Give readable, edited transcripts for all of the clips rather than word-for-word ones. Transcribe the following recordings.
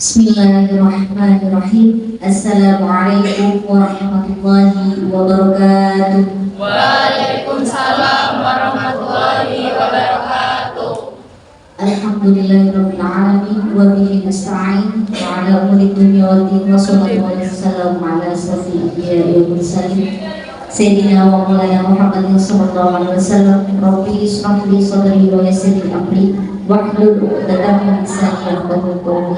Bismillahirrahmanirrahim. Assalamualaikum warahmatullahi wabarakatuh. Waalaikumsalam warahmatullahi wabarakatuh. Alhamdulillahirabbil alamin wa bihi nasta'in wa ala umuri dunya waddin wa sallallahu wasallam ala asrofil anbiya'i wal mursalin sayyidina wa maulana Muhammadin sallallahu alaihi wasallam. Rabbi ishrah li sadri wa yassir li amri wahlul 'uqdatam min lisani yafqahu qawli.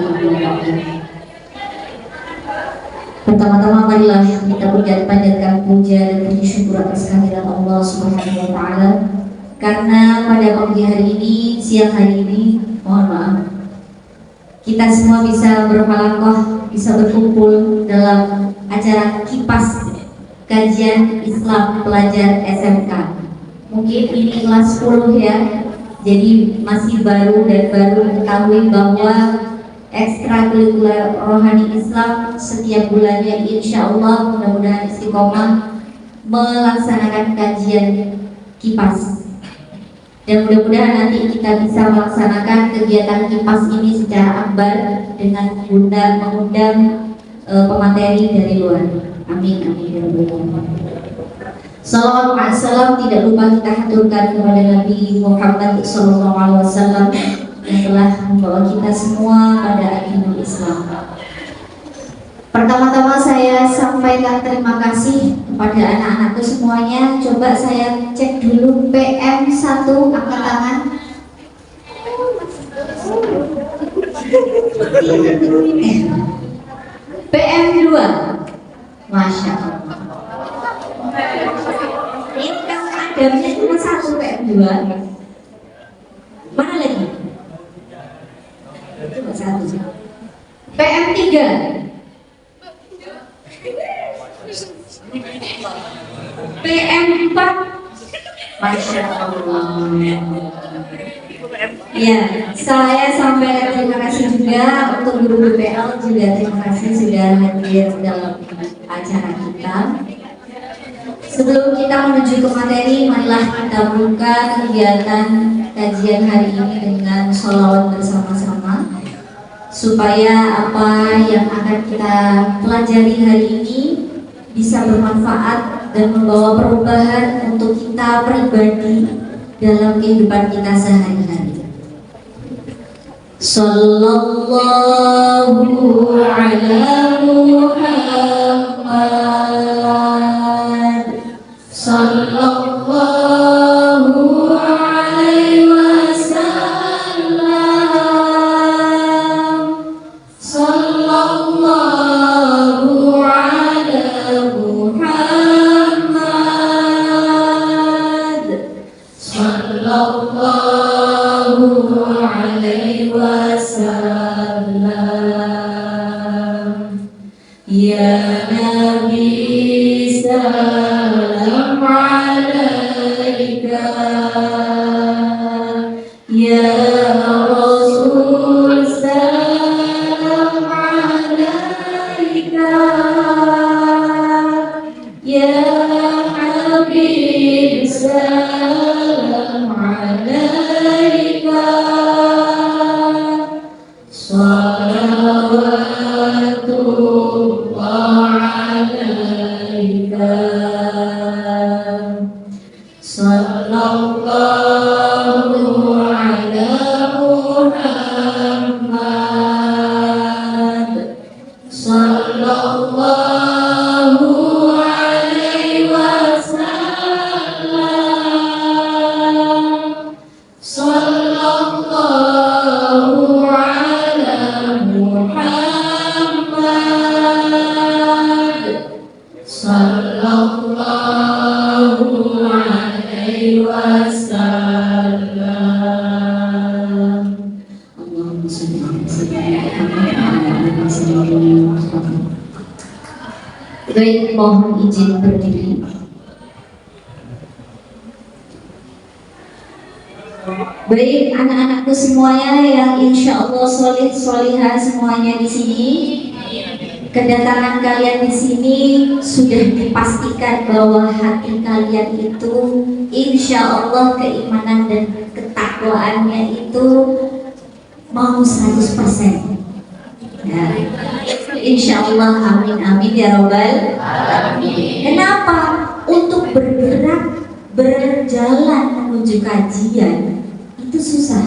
Pertama-tama marilah kita panjatkan puja dan puji syukur atas kehadiran Allah Subhanahu wa taala, karena pada pagi hari ini, siang hari ini, mohon maaf, kita semua bisa berhalaqah, bisa berkumpul dalam acara Kipas Kajian Islam Pelajar SMK. Mungkin ini kelas 10 ya, jadi masih baru dan baru mengetahui bahwa ekstrakurikuler rohani Islam setiap bulannya insya Allah mudah-mudahan istiqomah melaksanakan kajian Kipas, dan mudah-mudahan nanti kita bisa melaksanakan kegiatan Kipas ini secara akbar dengan mengundang pemateri dari luar. Amin amin ya rabbal alamin. Salawat salam tidak lupa kita haturkan kepada Nabi Muhammad SAW yang telah membawa kita semua pada akhirul Islam. Pertama-tama saya sampaikan terima kasih kepada anak-anakku semuanya. Coba saya cek dulu PM1 angkat tangan. PM2, Masya Allah. Ini kan adabnya cuma satu PM2. Mana lagi? Cuma satu. PM3. PM4. Masya Allah. Ya, saya sampaikan terima kasih juga untuk guru BPL, juga terima kasih sudah hadir dalam acara kita. Sebelum kita menuju ke materi, marilah kita buka kegiatan kajian hari ini dengan sholawat bersama-sama, supaya apa yang akan kita pelajari hari ini bisa bermanfaat dan membawa perubahan untuk kita pribadi dalam kehidupan kita sehari-hari. Sallallahu ala Muhammad, sallallahu alaihi wasallam, sallallahu ala Muhammad, sallallahu alaihi wasallam. Ya Nabi salam alaika, ya Rasul salam alaika, ya Habib salam alaika, salawatullah alaika, sallallahu ala Muhammad, sallallahu alaihi wasallam, sallallahu ala Muhammad, sallallahu alaihi wasallam. Allahumma shalli ala sayyidina Muhammad. Baik, mohon izin berdiri. Baik, anak-anakku semuanya yang insya Allah solid solihah semuanya di sini. Kedatangan kalian di sini sudah dipastikan bahwa hati kalian itu insya Allah keimanan dan ketakwaannya itu mau 100%. Ya, Insya Allah, amin amin ya robbal. Kenapa? Untuk bergerak, berjalan menuju kajian itu susah.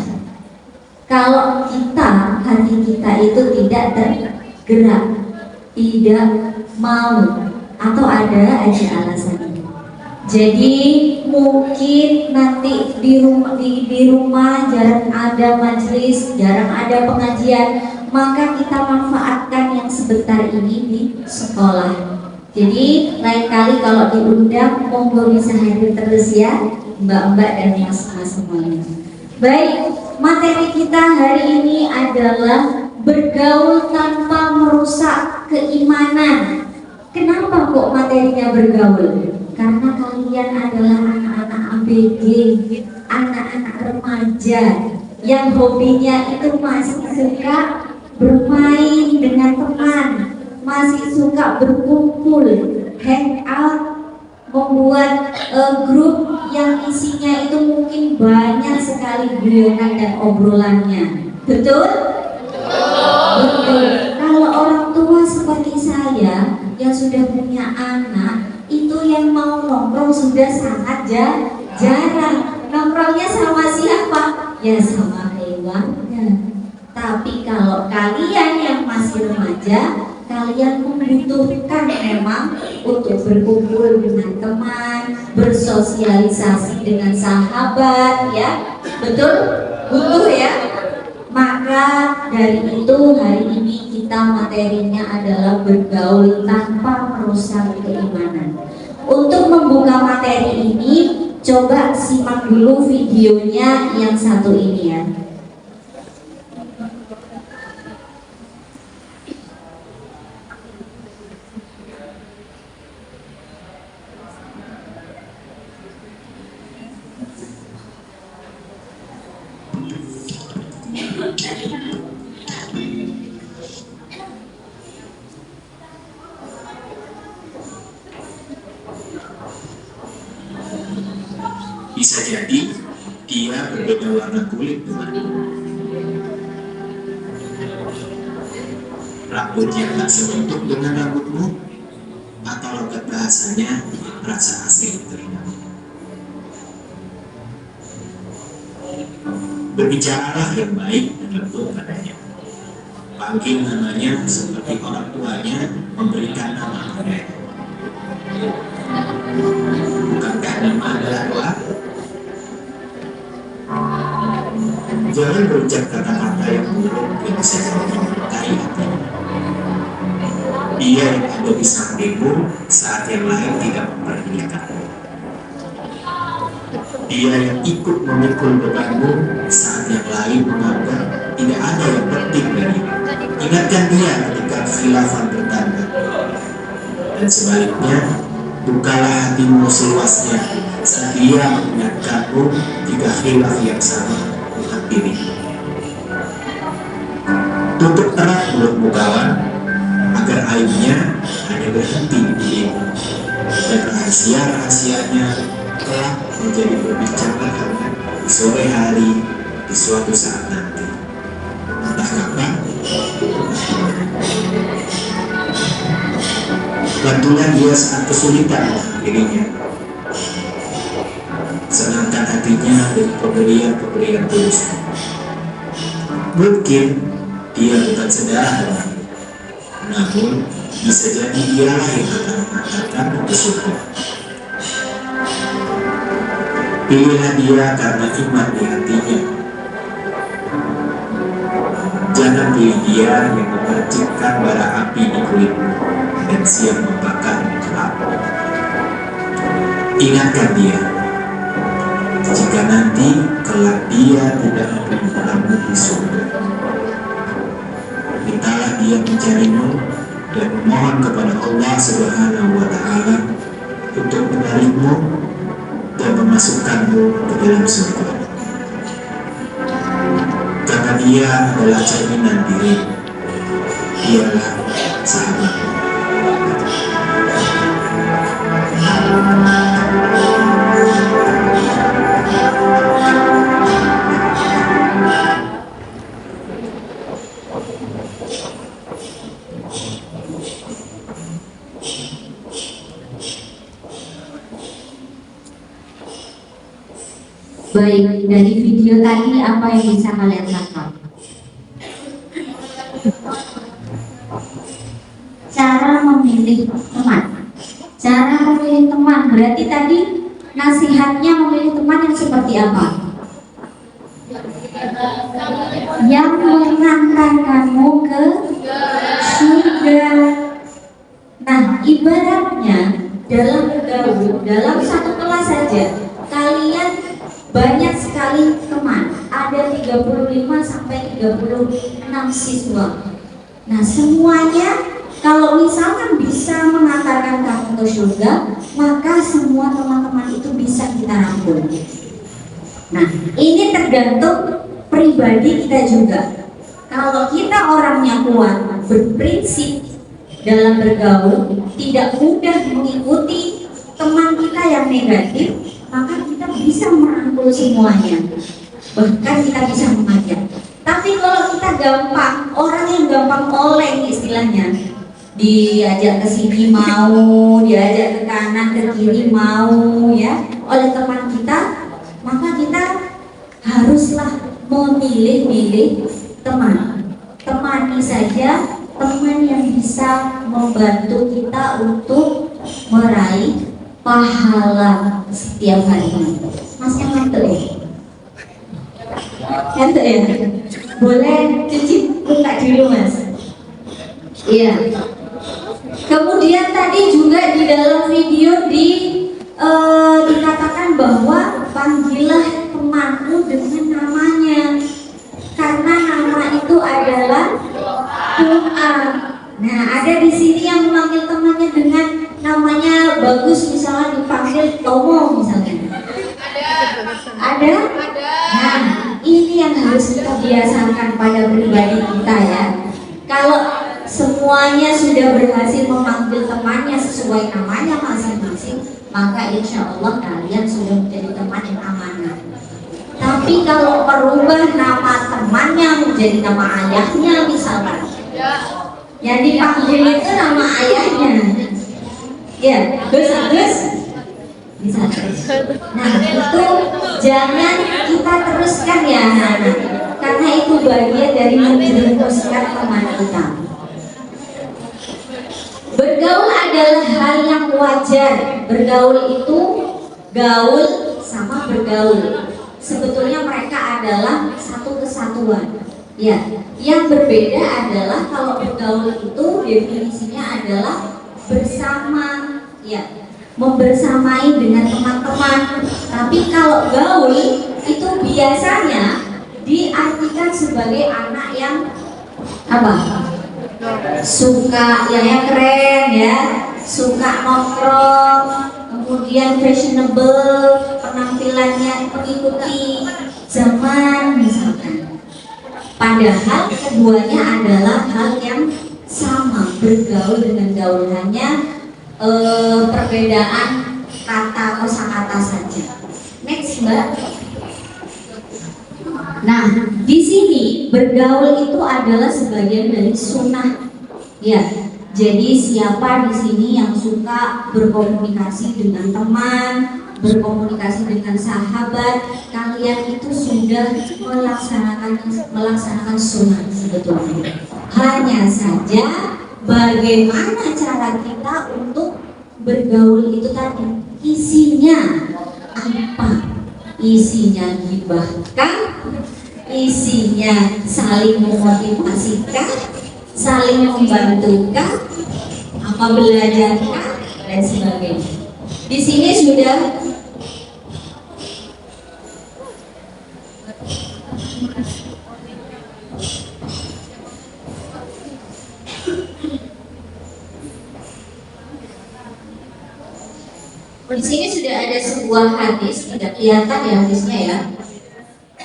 Kalau kita, hati kita itu tidak tergerak, tidak mau, atau ada aja alasannya. Jadi mungkin nanti di rumah jarang ada majelis, jarang ada pengajian, maka kita manfaatkan yang sebentar ini di sekolah. Jadi lain kali kalau diundang, monggo bisa hadir terus ya, mbak-mbak dan mas-mas semuanya. Baik, materi kita hari ini adalah bergaul tanpa merusak keimanan. Kenapa kok materinya bergaul? Karena kalian adalah anak-anak ABG, anak-anak remaja yang hobinya itu masih suka bermain dengan teman, masih suka berkumpul, hangout, membuat grup yang isinya itu mungkin banyak sekali guyonan dan obrolannya. Betul? Betul. Kalau orang tua seperti saya yang sudah punya anak, itu yang mau nongkrong sudah sangat jarang. Nongkrongnya sama siapa? Ya sama hewannya. Tapi kalau kalian yang masih remaja, kalian membutuhkan memang untuk berkumpul dengan teman, bersosialisasi dengan sahabat, ya. Betul? Butuh ya? Maka dari itu hari ini kita materinya adalah bergaul tanpa merusak keimanan. Untuk membuka materi ini, coba simak dulu videonya yang satu ini ya. Bisa jadi dia berbeda warna kulit denganmu, rambutnya tak sebentuk dengan rambutmu, atau logat bahasanya rasa asing telingamu. Berbicaralah yang baik dan lembut padanya, panggil namanya seperti orang tuanya memberikan nama mereka. Bukankah nama adalah doa? Jangan berucap kata-kata yang buruk yang bisa melukai hatinya. Dia yang ada di sampingmu saat yang lain tidak memperhatikan. Dia yang ikut memikul bebanmu saat yang lain menganggap tidak ada yang penting darimu. Ingatkan dia ketika kekhilafan bertanda. Dan sebaliknya, bukalah hatimu seluasnya saat dia mengingatkanmu jika khilaf yang sama diri. Tutup erat mulutmu kawan, agar aibnya hanya berhenti di dirimu, dan rahasia-rahasianya kelak menjadi berbicara hangat di sore hari di suatu saat nanti. Entah kapan, bantulah dia saat kesulitan dirinya, senangkan hatinya dari pemberian-pemberian tulus. Mungkin dia bukan sederhana, namun bisa jadi dialah yang akan mengatakan ke surga. Pilihlah dia karena iman di hatinya. Jangan pilih dia yang memercikkan bara api di kulitmu dan siap membakar kelapa. Ingatkan dia, jika nanti kelak dia tidak menemukanmu di surga. Mintalah dia mencarimu dan memohon kepada Allah Subhanahu wa Ta'ala untuk menarikmu dan memasukkanmu ke dalam surga. Karena dia adalah cerminan diri, dialah sahabatmu. Baik, dari video tadi apa yang bisa kalian tangkap? Cara memilih teman. Cara memilih teman berarti tadi nasihatnya memilih teman yang seperti apa? Yang mengantarkanmu ke surga. Nah, ibaratnya dalam bergaul, dalam satu kelas saja, kalian banyak sekali teman. Ada 35 sampai 36 siswa. Nah, semuanya kalau misalkan bisa mengantarkan kamu ke surga, maka semua teman-teman itu bisa kita rangkul. Nah, ini tergantung pribadi kita juga. Kalau kita orangnya kuat, berprinsip dalam bergaul, tidak mudah mengikuti teman kita yang negatif, maka kita bisa merangkul semuanya. Bahkan kita bisa mengajak. Tapi kalau kita gampang, orang yang gampang oleng istilahnya, diajak ke sini mau, diajak ke kanan ke kiri mau ya oleh teman kita, maka kita haruslah memilih-milih teman. Temani saja teman yang bisa membantu kita untuk meraih pahala setiap hari. Mas yang ngantuk ya? Ngantuk ya? Boleh cuci buka dulu mas. Iya. Kemudian tadi juga di dalam video dikatakan bahwa panggillah temanmu dengan namanya, karena nama itu adalah doa. Nah, ada di sini yang memanggil temannya dengan namanya bagus, misalnya dipanggil Tomo misalnya. Ada? Nah, ini yang harus kita biasakan pada pribadi kita ya. Kalau semuanya sudah berhasil memanggil temannya sesuai namanya masing-masing, maka insya Allah kalian sudah menjadi teman yang amanah. Tapi kalau merubah nama temannya menjadi nama ayahnya misalkan, yang dipanggil itu nama ayahnya, ya, Gus, misalkan. Nah, itu jangan kita teruskan ya anak-anak, karena itu bagian dari menjerumuskan teman kita. Bergaul adalah hal yang wajar. Bergaul itu gaul sama bergaul. Sebetulnya mereka adalah satu kesatuan. Ya, yang berbeda adalah kalau bergaul itu definisinya adalah bersama, ya, membersamai dengan teman-teman. Tapi kalau gaul itu biasanya diartikan sebagai anak yang apa? Suka yang keren ya, suka nongkrong, kemudian fashionable, penampilannya mengikuti zaman misalkan. Padahal keduanya adalah hal yang sama, bergaul dengan gaul, hanya perbedaan kata kosakata saja. Next Mbak. Nah, di sini bergaul itu adalah sebagian dari sunnah. Ya, jadi siapa di sini yang suka berkomunikasi dengan teman, berkomunikasi dengan sahabat, kalian itu sudah melaksanakan sunnah sebetulnya. Hanya saja bagaimana cara kita untuk bergaul itu tadi, isinya apa? Isinya gibahkah? Isinya saling memotivasikan, saling membantukah, apa belajarkah, dan sebagainya. Di sini sudah di sini sudah ada sebuah hadis, tidak kelihatan ya hadisnya ya.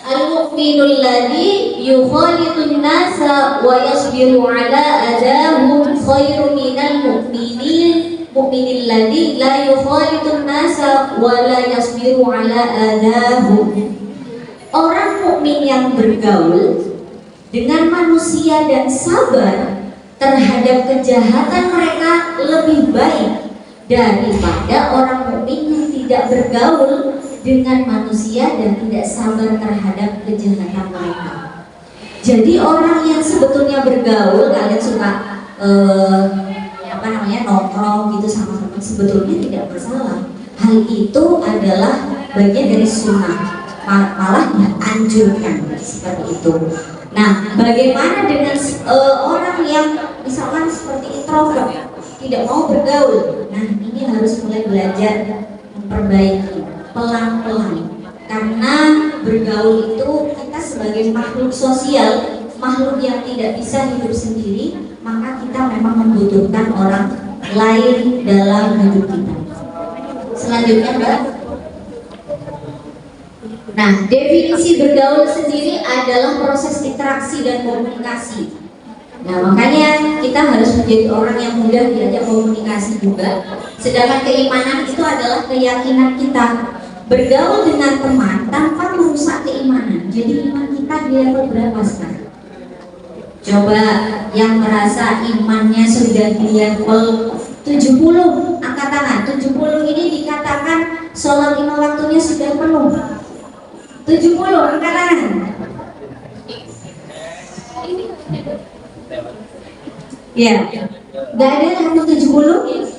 Al-mu'minul ladzi yukhalitun nasa wa yasbiru ala adahum khairu minal mu'minil ladzi la yukhalitun nasa wa la yasbiru ala adahum. Orang mukmin yang bergaul dengan manusia dan sabar terhadap kejahatan mereka lebih baik daripada orang mukmin yang tidak bergaul dengan manusia dan tidak sabar terhadap kejahatan mereka. Jadi orang yang sebetulnya bergaul, kalian suka nongkrong gitu sama teman, sebetulnya tidak masalah. Hal itu adalah bagian dari sunnah, malah dianjurkan seperti itu. Nah, bagaimana dengan orang yang misalkan seperti introvert, tidak mau bergaul? Nah, ini harus mulai belajar memperbaiki pelan-pelan. Karena bergaul itu kita sebagai makhluk sosial, makhluk yang tidak bisa hidup sendiri, maka kita memang membutuhkan orang lain dalam hidup kita. Selanjutnya, Mbak. Nah, definisi bergaul sendiri adalah proses interaksi dan komunikasi. Nah, makanya kita harus menjadi orang yang mudah diajak komunikasi juga. Sedangkan keimanan itu adalah keyakinan kita. Bergaul dengan teman tanpa merusak keimanan. Jadi iman kita di level berapa sekarang? Coba yang merasa imannya sudah di level 70, angkat tangan. 70 ini dikatakan sholat 5 waktunya sudah penuh. 70, angkat tangan. Ya, nggak ada yang 70.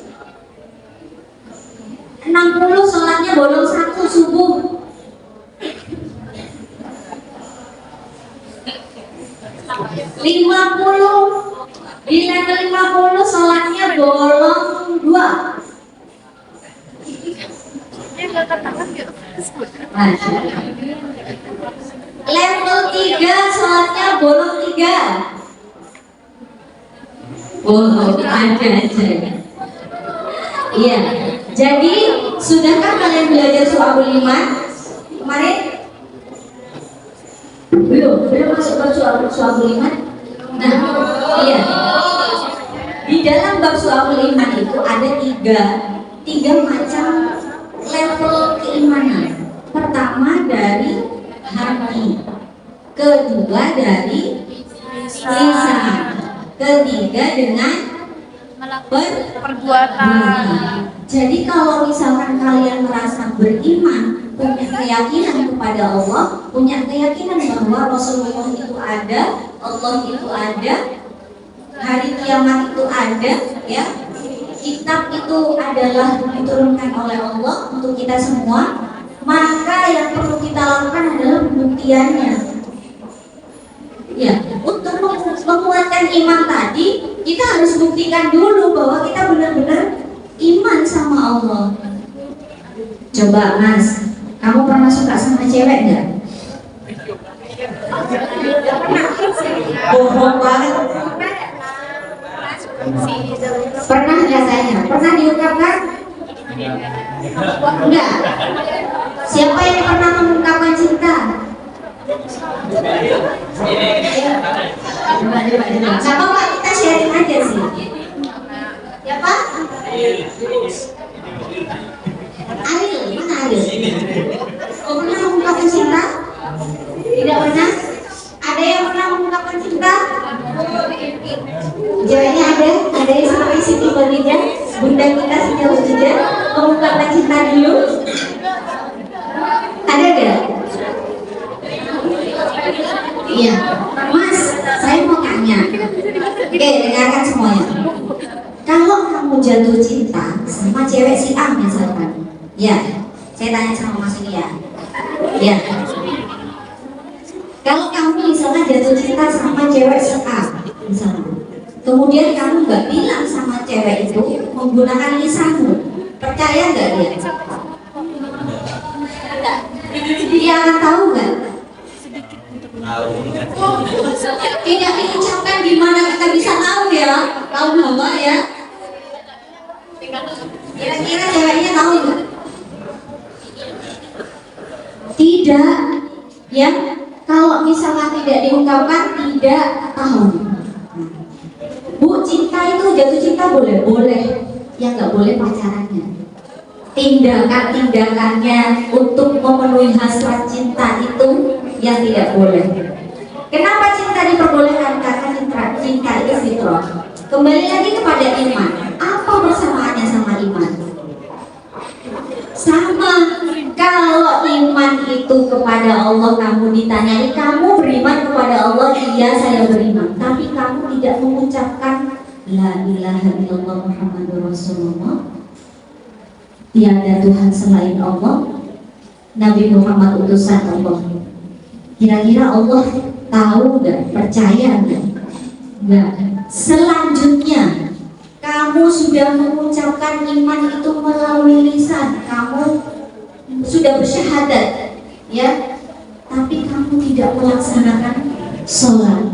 60 sholatnya bolong 1 subuh. 50 di level 50 sholatnya bolong 2. Level 3 sholatnya bolong 3. Bolong ada aja. Iya. Jadi sudahkah kalian belajar Su'abul Iman kemarin? Belum masuk ke Su'abul Iman. Nah, iya. Di dalam bab Su'abul Iman itu ada tiga macam level keimanan. Pertama dari hati, kedua dari lisan, ketiga dengan perbuatan. Jadi kalau misalkan kalian merasa beriman, punya keyakinan kepada Allah, punya keyakinan bahwa Rasulullah itu ada, Allah itu ada, hari kiamat itu ada, ya, kitab itu adalah diturunkan oleh Allah untuk kita semua, maka yang perlu kita lakukan adalah pembuktiannya. Ya, untuk menguatkan iman tadi, kita harus buktikan dulu bahwa kita benar-benar iman sama Allah. Coba Mas, kamu pernah suka sama cewek nggak? Bohong banget. Pernah nggak saya? Pernah diungkapkan? Enggak. Siapa yang pernah mengungkapkan cinta? Siapa Pak? Kita sharing aja sih. Ya Pak? Ariel, mana Ariel? Oh, pernah mengungkapkan cinta? Tidak pernah? Ada yang pernah mengungkapkan cinta? Jawabnya ada yang sampai Siti Badijah, bunda kita Siti Badijah mengungkapkan cinta dulu? Ada gak? Iya, Mas, saya mau tanya. Oke, dengarkan semuanya. Kalau kamu jatuh cinta sama cewek si A misalkan, ya, saya tanya sama Mas ini ya. Ya. Kalau kamu misalnya jatuh cinta sama cewek si A, misalnya, kemudian kamu nggak bilang sama cewek itu menggunakan lisanmu, percaya nggak dia? Dia akan tahu nggak? Tidak diucapkan gimana kita bisa tahu ya, tahu bahwa ya. Kira-kira ceweknya tahu nggak? Tidak, ya. Kalau misalnya tidak diungkapkan, tidak tahu. Bu, cinta itu jatuh cinta boleh, yang nggak boleh pacarannya. Tindakan-tindakannya untuk memenuhi hasrat cinta itu yang tidak boleh. Kenapa cinta diperbolehkan? Karena cinta itu fitrah. Kembali lagi kepada iman. Apa persamaannya sama iman? Sama. Kalau iman itu kepada Allah, kamu ditanyai, kamu beriman kepada Allah? Iya, saya beriman. Tapi kamu tidak mengucapkan La ilaha illallah Muhammadur Rasulullah, tiada Tuhan selain Allah, Nabi Muhammad utusan Allah. Kira-kira Allah tahu gak? Percaya gak? Gak. Selanjutnya, kamu sudah mengucapkan iman itu melalui lisan, kamu sudah bersyahadat, ya, tapi kamu tidak melaksanakan sholat.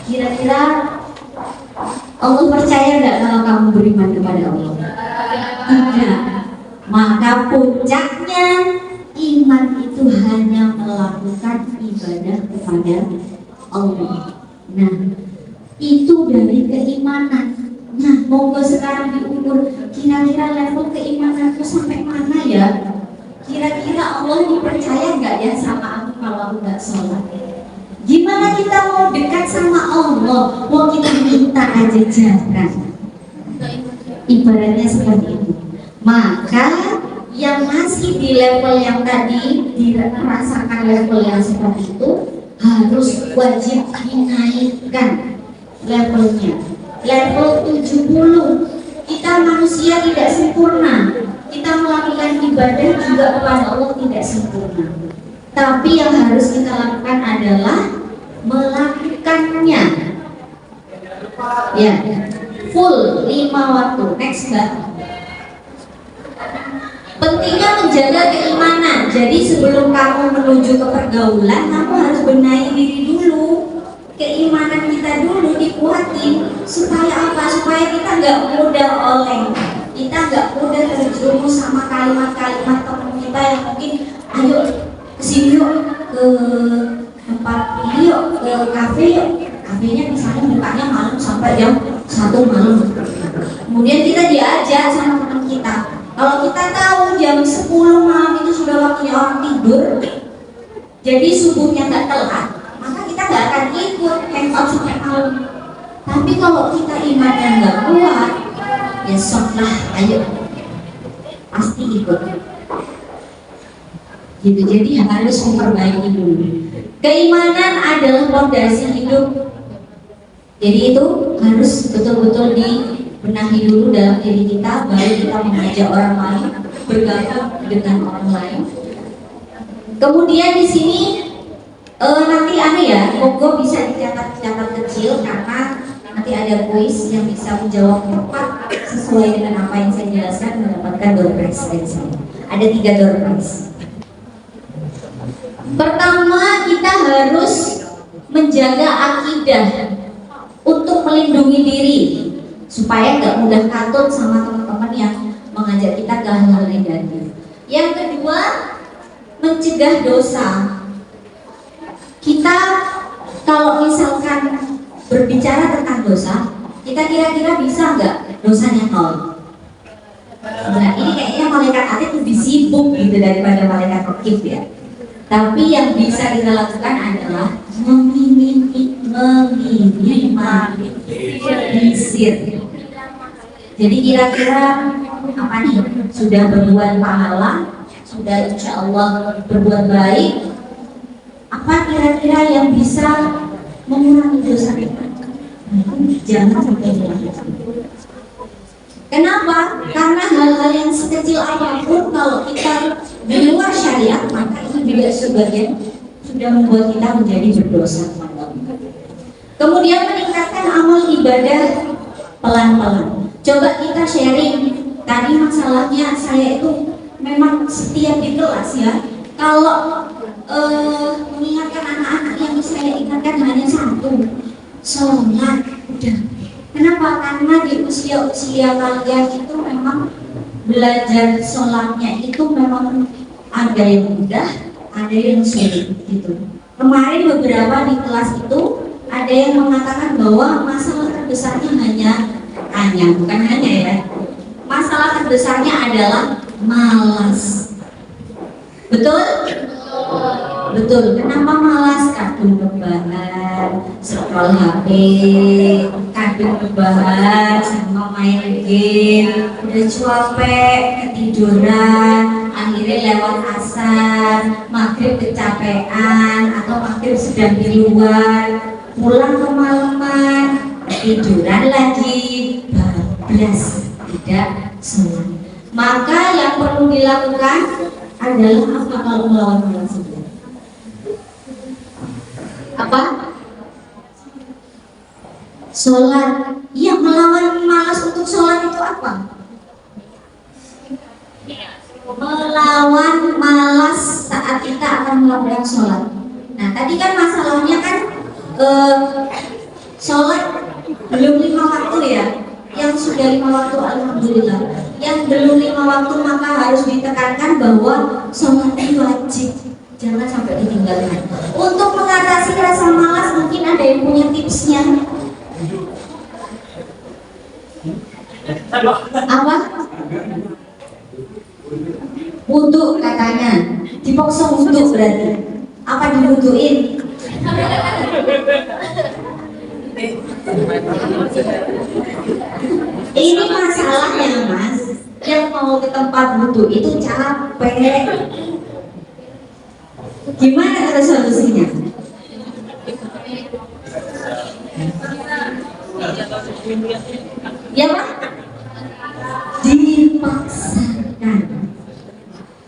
Kira-kira Allah percaya gak kalau kamu beriman kepada Allah? Tidak. Maka puncaknya iman itu hanya melakukan ibadah kepada Allah. Nah, itu dari keimanan. Nah, monggo sekarang diukur, kira-kira level keimananku sampai mana ya? Kira-kira Allah dipercaya nggak ya sama aku kalau aku nggak sholat? Gimana kita mau dekat sama Allah? Mau kita minta aja jarang. Ibaratnya seperti itu. Maka yang masih di level yang tadi, merasakan level yang seperti itu, harus wajib dinaikkan levelnya. Level 70. Kita manusia tidak sempurna. Kita melakukan ibadah juga kepada Allah tidak sempurna. Tapi yang harus kita lakukan adalah melakukannya. Ya, full 5 waktu. Next, Mbak. Pentingnya menjaga keimanan. Jadi sebelum kamu menuju ke pergaulan, kamu harus benahi diri dulu. Keimanan kita dulu dikuatin. Supaya apa? Supaya kita nggak mudah oleng, kita nggak mudah terjerumus sama kalimat-kalimat teman kita yang mungkin, ayo kesini yuk, ke tempat ini yuk, ke kafe yuk. Kafenya misalnya bukanya malam sampai jam 1 malam. Kemudian kita diajak sama teman kita. Kalau kita tahu jam 10 malam itu sudah waktunya orang tidur, jadi subuhnya nggak telat, maka kita nggak akan ikut hangout sampai malam. Tapi kalau kita imannya nggak kuat, ya sok lah, ayo, pasti ikut. Gitu, jadi harus memperbaiki dulu. Keimanan adalah fondasi hidup. Jadi itu harus betul-betul dibenahi dulu dalam diri kita, baru kita mengajak orang lain, bergabung dengan orang lain. Kemudian di sini nanti ya, monggo bisa dicatat kecil karena nanti ada kuis yang bisa menjawab tepat sesuai dengan apa yang saya jelaskan, mendapatkan door prize dari saya. Ada 3 door prize. Pertama, kita harus menjaga akidah untuk melindungi diri supaya nggak mudah katut sama teman-teman yang mengajak kita ke hal-hal negatif. Yang kedua, mencegah dosa. Kita kalau misalkan berbicara tentang dosa, kita kira-kira bisa nggak dosanya 0? Nah, ini kayaknya malaikat Atid lebih sibuk gitu daripada malaikat Raqib ya. Tapi yang bisa kita lakukan adalah meminimalisir. Jadi kira-kira apa nih? Sudah berbuat pahala, sudah insya Allah berbuat baik. Apa kira-kira yang bisa mengurangi dosa kita? Jangan sampai dilakukan. Kenapa? Karena hal-hal yang sekecil apapun kalau kita di luar syariat, maka itu juga sebagian sudah membuat kita menjadi berdosa. Kemudian meningkatkan amal ibadah pelan-pelan. Coba kita sharing. Tadi masalahnya saya itu memang setiap di kelas ya, kalau mengingatkan anak-anak yang saya ingatkan hanya satu, sholat udah. Kenapa? Karena di usia-usia kalian itu memang belajar sholatnya itu memang ada yang mudah, ada yang sulit gitu. Kemarin beberapa di kelas itu ada yang mengatakan bahwa masalah terbesarnya bukan hanya ya, masalah terbesarnya adalah malas. Betul? Betul. Kenapa malas? Kadung rebahan, scroll HP, kadang rebahan sama main game, udah capek, ketiduran, akhirnya lewat asar, maghrib kecapean atau maghrib sedang di luar, pulang kemalaman, ketiduran lagi, bablas, tidak sholat. Maka yang perlu dilakukan adalah apa kalau melawan malas itu? Apa? Sholat. Yang melawan malas untuk sholat itu apa? Melawan malas saat kita akan melakukan sholat. Nah tadi kan masalahnya kan sholat belum 5 waktu ya. Yang sudah 5 waktu alhamdulillah. Yang belum 5 waktu maka harus ditekankan bahwa sholat itu wajib. Jangan sampai ditinggalkan. Untuk mengatasi rasa malas mungkin ada yang punya tipsnya. Apa? Wudhu katanya. Dipaksa wudhu berarti. Apa diwudhuin? Ini masalahnya mas. Yang mau ke tempat wudhu itu capek. Gimana cara solusinya? Ya Pak? Dipaksakan.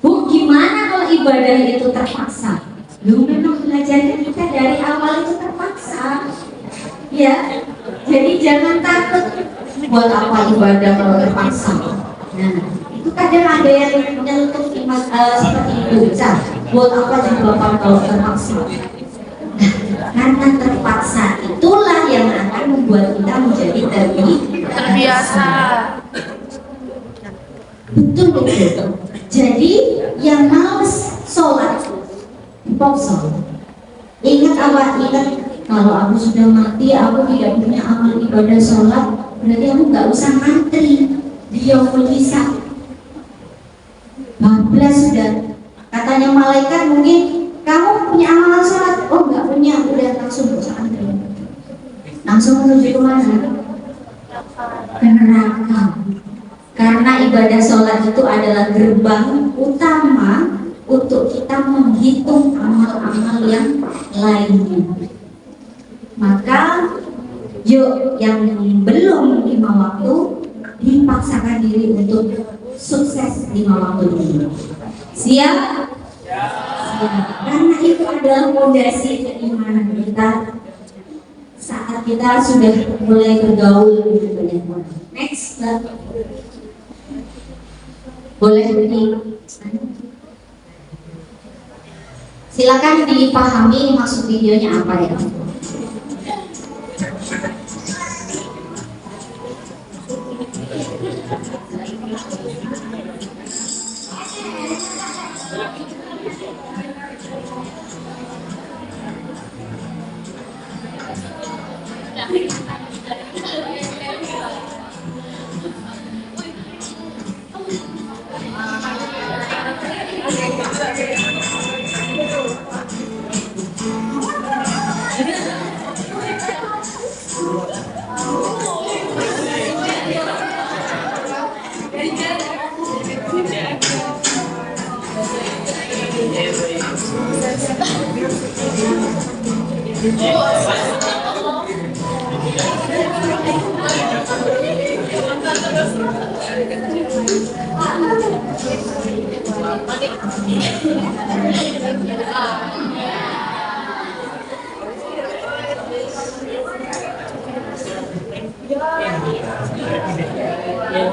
Bu, gimana kalau ibadah itu terpaksa? Lu memang belajarnya kita dari awal itu terpaksa. Ya, jadi jangan takut. Buat apa ibadah kalau terpaksa? Nah, itu kadang ada yang menyentuh seperti itu. Buat apa juga kalau terpaksa? Karena terpaksa itulah yang akan membuat kita menjadi terbiasa. Betul. Jadi yang males sholat dipaksa. Ingat apa? Ingat kalau aku sudah mati, aku tidak punya amal ibadah sholat, berarti aku nggak usah ngantri di yaumul hisab. Bablas sudah. Katanya malaikat mungkin kamu punya amalan sholat, oh nggak punya, udah langsung gak usah antri. Langsung menuju kemana? Ke neraka. Karena ibadah sholat itu adalah gerbang utama untuk kita menghitung amal-amal yang lainnya. Maka yuk yang belum 5 waktu dipaksakan diri untuk sukses 5 waktu ini. Siap? Karena itu adalah fondasi keimanan kita saat kita sudah mulai bergaul dengan banyak orang. Next, boleh di silakan dipahami maksud videonya apa ya.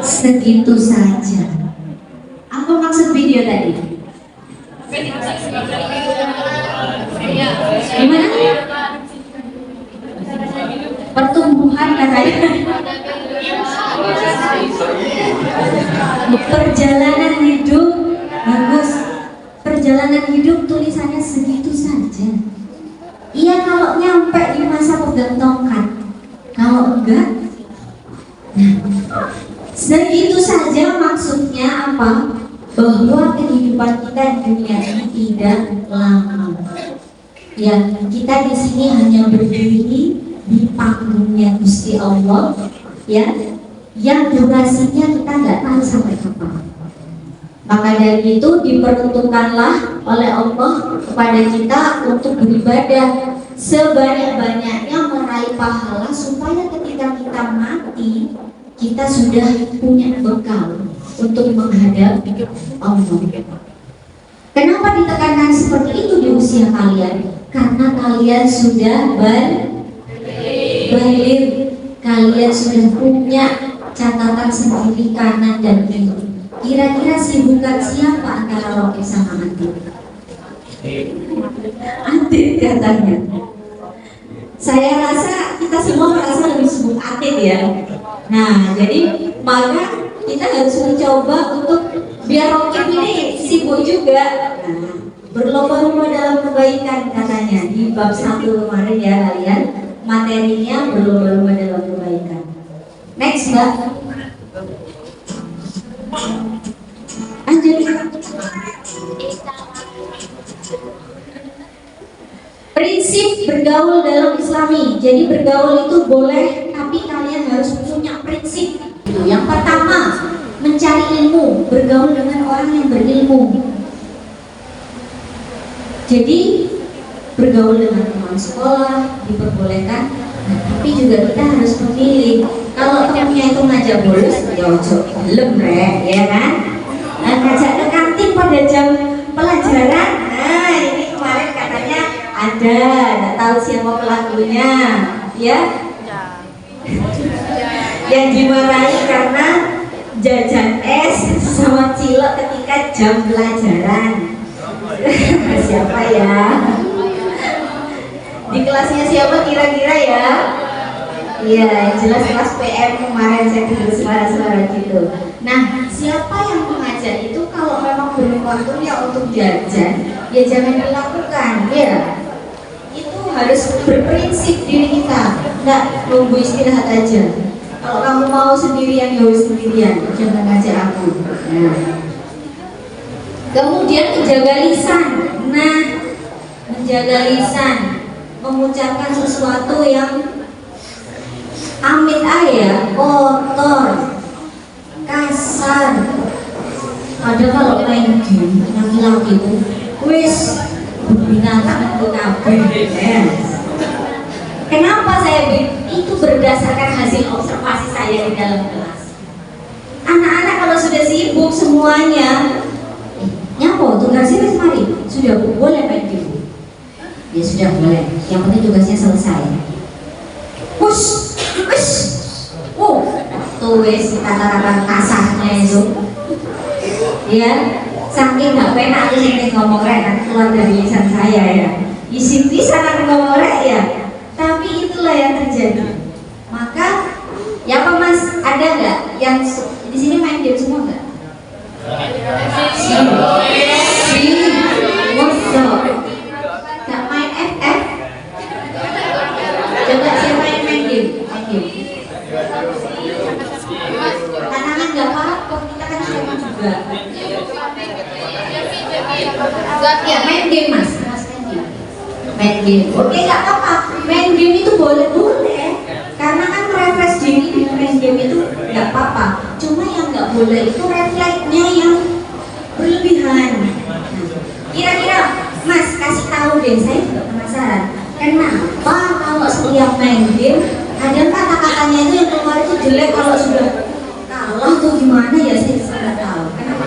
Segitu saja. Apa maksud video tadi? Gimana? Pertumbuhan katanya. Perjalanan hidup bagus. Perjalanan hidup tulisannya segitu saja. Iya kalau nyampe di masa pegang tongkat. Kalau enggak, segitu saja. Maksudnya apa? Bahwa kehidupan kita di dunia ini tidak lama. Ya, kita di sini hanya berdiri di panggungnya Gusti Allah, ya, yang durasinya kita nggak tahu sampai kapan. Maka dari itu diperuntukkanlah oleh Allah kepada kita untuk beribadah sebanyak-banyaknya, meraih pahala supaya ketika kita mati kita sudah punya bekal untuk menghadap Allah. Kenapa ditekankan seperti itu di usia kalian? Karena kalian sudah baligh, kalian sudah punya catatan sendiri kanan dan kiri. Kira-kira sibukan siapa antara Rocky sama Adit? Adit katanya. Saya rasa kita semua merasa lebih sibuk Adit ya. Nah, jadi maka kita harus mencoba untuk biar Rocky ini sibuk juga. Nah, berlomba-lomba dalam kebaikan katanya di bab 1 kemarin ya kalian. Materinya berlomba-lomba dalam kebaikan. Next, Mbak. Prinsip bergaul dalam Islami. Jadi bergaul itu boleh, tapi kalian harus punya prinsip. Yang pertama, mencari ilmu, bergaul dengan orang yang berilmu. Jadi bergaul dengan teman sekolah diperbolehkan, tapi juga kita harus memilih. Kalau temannya itu ngajak bolos, ya ojo gelem rek, ya kan? Nah, ngajak ke kantin pada jam pelajaran, nah ini kemarin katanya ada, nggak tahu siapa pelakunya, ya? Yang dimarahi karena jajan es sama cilok ketika jam pelajaran. Siapa ya? Di kelasnya siapa kira-kira ya? Iya, jelas kelas PM kemarin saya dengar suara-suara gitu. Nah, siapa yang mengajak itu kalau memang belum waktunya untuk jajan, ya jangan dilakukan, ya. Itu harus berprinsip diri kita, nggak nunggu istirahat aja. Kalau kamu mau sendirian, ya sendirian, jangan ngajak aku. Nah. Kemudian menjaga lisan. Nah, menjaga lisan, mengucapkan sesuatu yang amit ayah, kotor, kasar. Ada kalau main game laki-laki itu wis binatang itu kabeh. Kenapa saya itu berdasarkan hasil observasi saya di dalam kelas. Anak-anak kalau sudah sibuk semuanya, nyapo tugas wis mari, sudah boleh main game. Ya sudah boleh. Yang penting tugasnya selesai. Push. Tulis kata-kata kasarnya itu, ya, saking nggak penak aku sih ngomong rek, nanti keluar dari lisan saya ya. Isi pisan aku ngomong rek ya, tapi itulah yang terjadi. Maka, ya apa mas, ada nggak yang di sini main game semua nggak? Nggak main FF? Coba siapa yang main game? Tantangan nggak apa-apa, kita kan sama juga. Ya main game mas, main game. Oke nggak apa-apa, main game itu boleh, karena kan refresh diri main game itu nggak apa-apa. Cuma yang nggak boleh itu refleksnya yang berlebihan. Kira-kira mas kasih tahu deh, saya juga penasaran. Kenapa kalau setiap main game kadang kata-katanya itu yang keluar itu jelek, kalau sudah kalah tuh gimana ya, saya tidak tahu. Kenapa?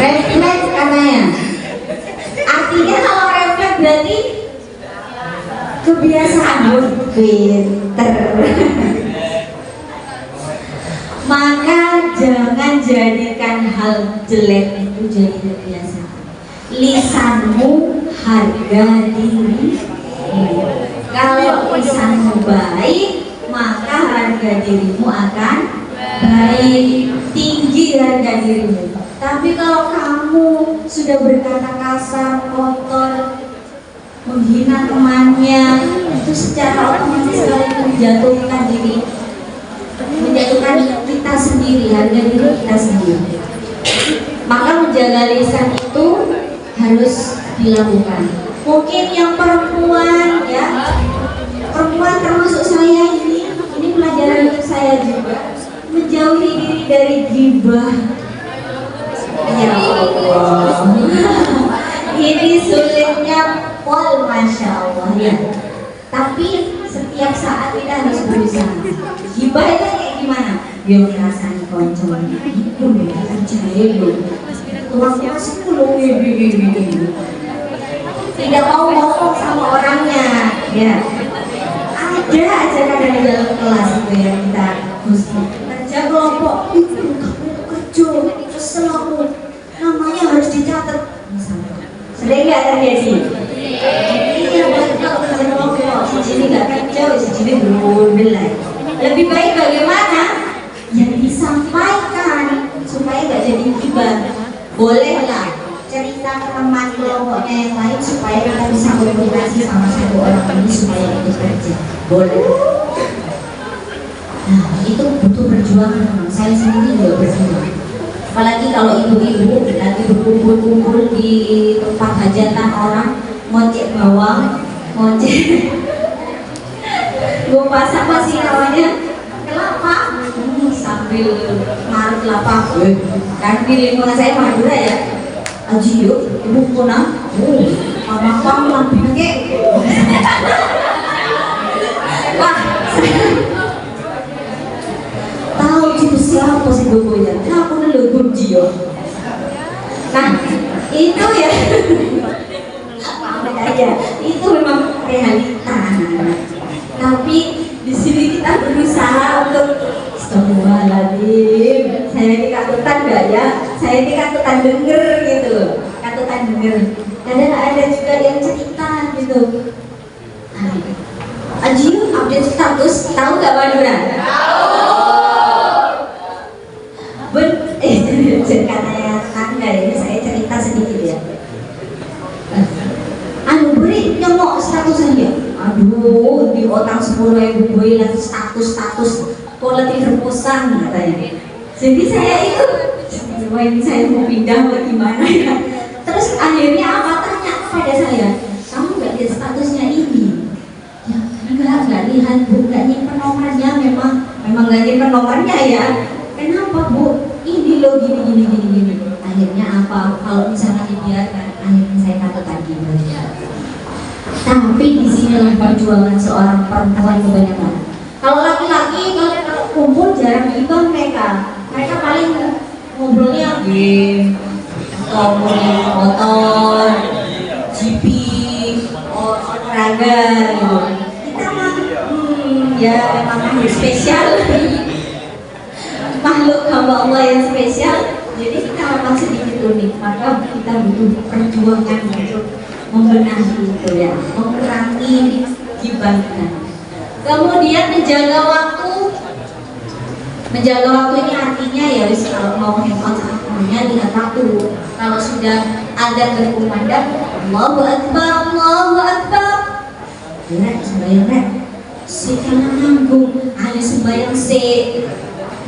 Refleks katanya. Artinya kalau refleks berarti kebiasaan, pinter. Maka jangan jadikan hal jelek itu jadi kebiasaan. Lisanmu harga diri. Kalau lisanmu baik, maka harga dirimu akan baik, tinggi harga dirimu. Tapi kalau kamu sudah berkata kasar, kotor, menghina temannya, itu secara otomatis kalian menjatuhkan diri, menjatuhkan kita sendiri, harga diri kita sendiri. Maka menjaga lisan itu harus dilakukan. Mungkin yang perempuan ya, perempuan termasuk saya ini pelajaran untuk saya juga, menjauhi diri dari ghibah. Ya Allah, ini sulitnya pol, masya Allah ya. Tapi setiap saat kita harus berusaha. Ghibah itu kayak gimana? Dia ngerasani konco, itu percaya loh. Tuang masuk loh, tidak mau ngomong sama orangnya, ya. Ada aja kadang di dalam kelas itu yang kita mesti kerja kelompok itu kerja kesel aku, namanya harus dicatat misalnya. Sering nggak terjadi? Iya betul, kerja kelompok sini nggak kerja, sini belum belai. Lebih baik bagaimana? Yang disampaikan supaya nggak jadi ghibah. Bolehlah cerita ke teman kelompoknya yang lain supaya kita bisa komunikasi sama satu orang ini supaya ikut kerja. Boleh. Nah, itu butuh perjuangan. Saya sendiri juga berjuang. Apalagi kalau ibu-ibu lagi berkumpul-kumpul di tempat hajatan orang, ngocek bawang, ngocek gue pasak masih namanya kelapa, sambil naruh kelapa. Kan di lingkungan saya Madura ya. Aji yuk, ibu punang, pang lampinya kek. Wah, tahu itu siapa sih bobonya? Aku nelur Jio. Nah, itu ya, itu memang realita. Tapi di sini kita berusaha untuk Astagfirullahaladzim, saya ini katutan gak ya? Saya ini katutan denger gitu loh, katutan denger. Kadang ada juga yang cerita gitu. Aji update status, tahu gak Madura? Tahu. Katanya tangga ini saya cerita sedikit ya. Beri nyemok status aja. Aduh, di otak 10.000 gue lihat status quality reposan katanya. Jadi saya itu, ini saya mau pindah mau gimana ya. Terus akhirnya apa, tanya kepada saya, kamu nggak lihat statusnya ini? Ya nggak lihat bu, nggak nyimpen nomornya, memang nggak nyimpen nomornya ya. Kenapa bu? Ini loh gini. Akhirnya apa? Kalau misalnya dibiarkan, akhirnya saya katakan gini. Tapi di sinilah perjuangan seorang perempuan kebanyakan. Kalau laki-laki kalau kumpul jarang ghibah mereka paling ngobrolnya game, ngomongin motor, GP, olahraga gitu. Kita mah ya memang makhluk spesial, makhluk hamba Allah yang spesial. Jadi kita memang sedikit unik, maka kita butuh perjuangan untuk membenahi itu ya, mengurangi ghibah. Kemudian menjaga waktu ini artinya ya wis kalau mau handphone saatnya lihat waktu. Kalau sudah ada berkumandang Allahu Akbar, rek sembahyang rek, sekarang nanggung hanya sembahyang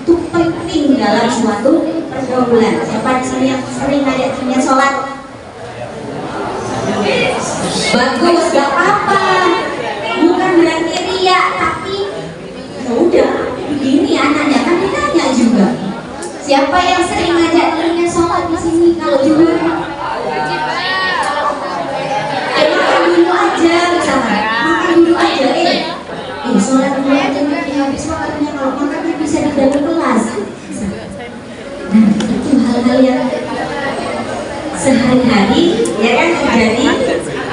itu penting dalam suatu pergaulan. Siapa di sini yang sering ngajak temannya sholat? Bagus, gak apa-apa. Bukan berarti riak, tapi ya udah begini anaknya kan ditanya juga. Siapa yang sering ngajak temannya sholat di sini kalau juga? Makan dulu aja misalnya, makan dulu aja sholat dulu aja nanti habis waktunya, kalau makannya bisa di dalam kelas. Nah itu hal-hal yang sehari-hari ya kan terjadi.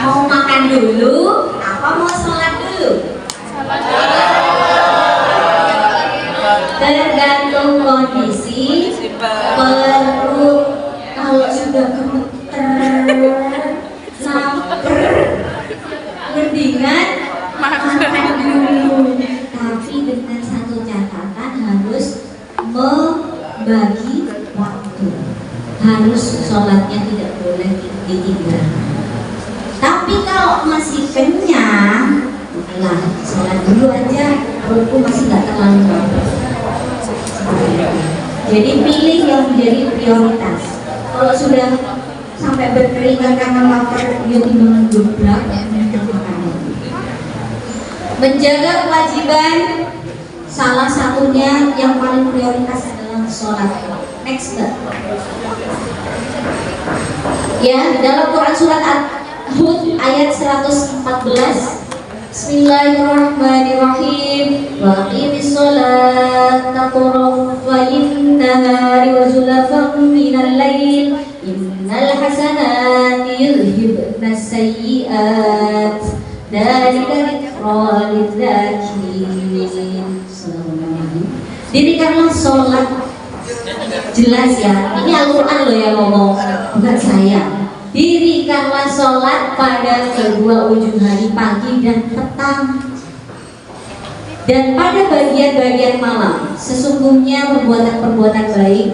Mau makan dulu, apa mau sholat dulu? Tergantung kondisi perut. Kalau sudah gemeter, lapar, mendingan makan dulu. Tapi dengan satu catatan, harus membagi waktu. Harus sholatnya tidak boleh ditinggal. Tapi kalau masih kenyang, lah sholat dulu aja, perutku masih nggak terlalu lapar. Jadi pilih yang menjadi prioritas. Kalau sudah sampai berkeringat karena lapar, dia timbangan geblak makanan. Menjaga kewajiban, salah satunya yang paling prioritas adalah sholat. Next. Ya, dalam Quran surat Hud ayat 114, Bismillahirrahmanirrahim. Wa aqimis sholata tarafayn nahari wa zulafan minal lail innal hasanati yudhhibna sayyi'at dzalika dzikra lidzakirin. Dirikanlah sholat. Jelas ya, ini Al-Quran loh yang ngomong, bukan saya. Dirikanlah sholat pada kedua ujung hari, pagi dan petang, dan pada bagian-bagian malam. Sesungguhnya perbuatan-perbuatan baik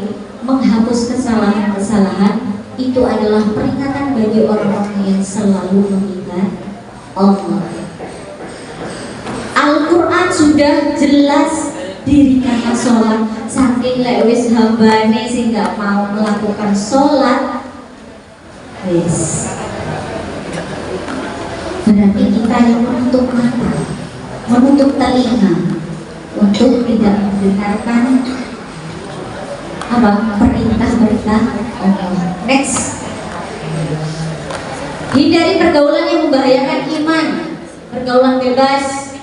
menghapus kesalahan-kesalahan itu adalah peringatan bagi orang-orang yang selalu mengingat Allah. Al-Quran sudah jelas, dirikanlah sholat. Saking lewis hambane sih nggak mau melakukan sholat, wis berarti kita yang menutup mata, menutup telinga untuk tidak mendengarkan apa perintah-perintah Allah. Next, hindari pergaulan yang membahayakan iman. Pergaulan bebas,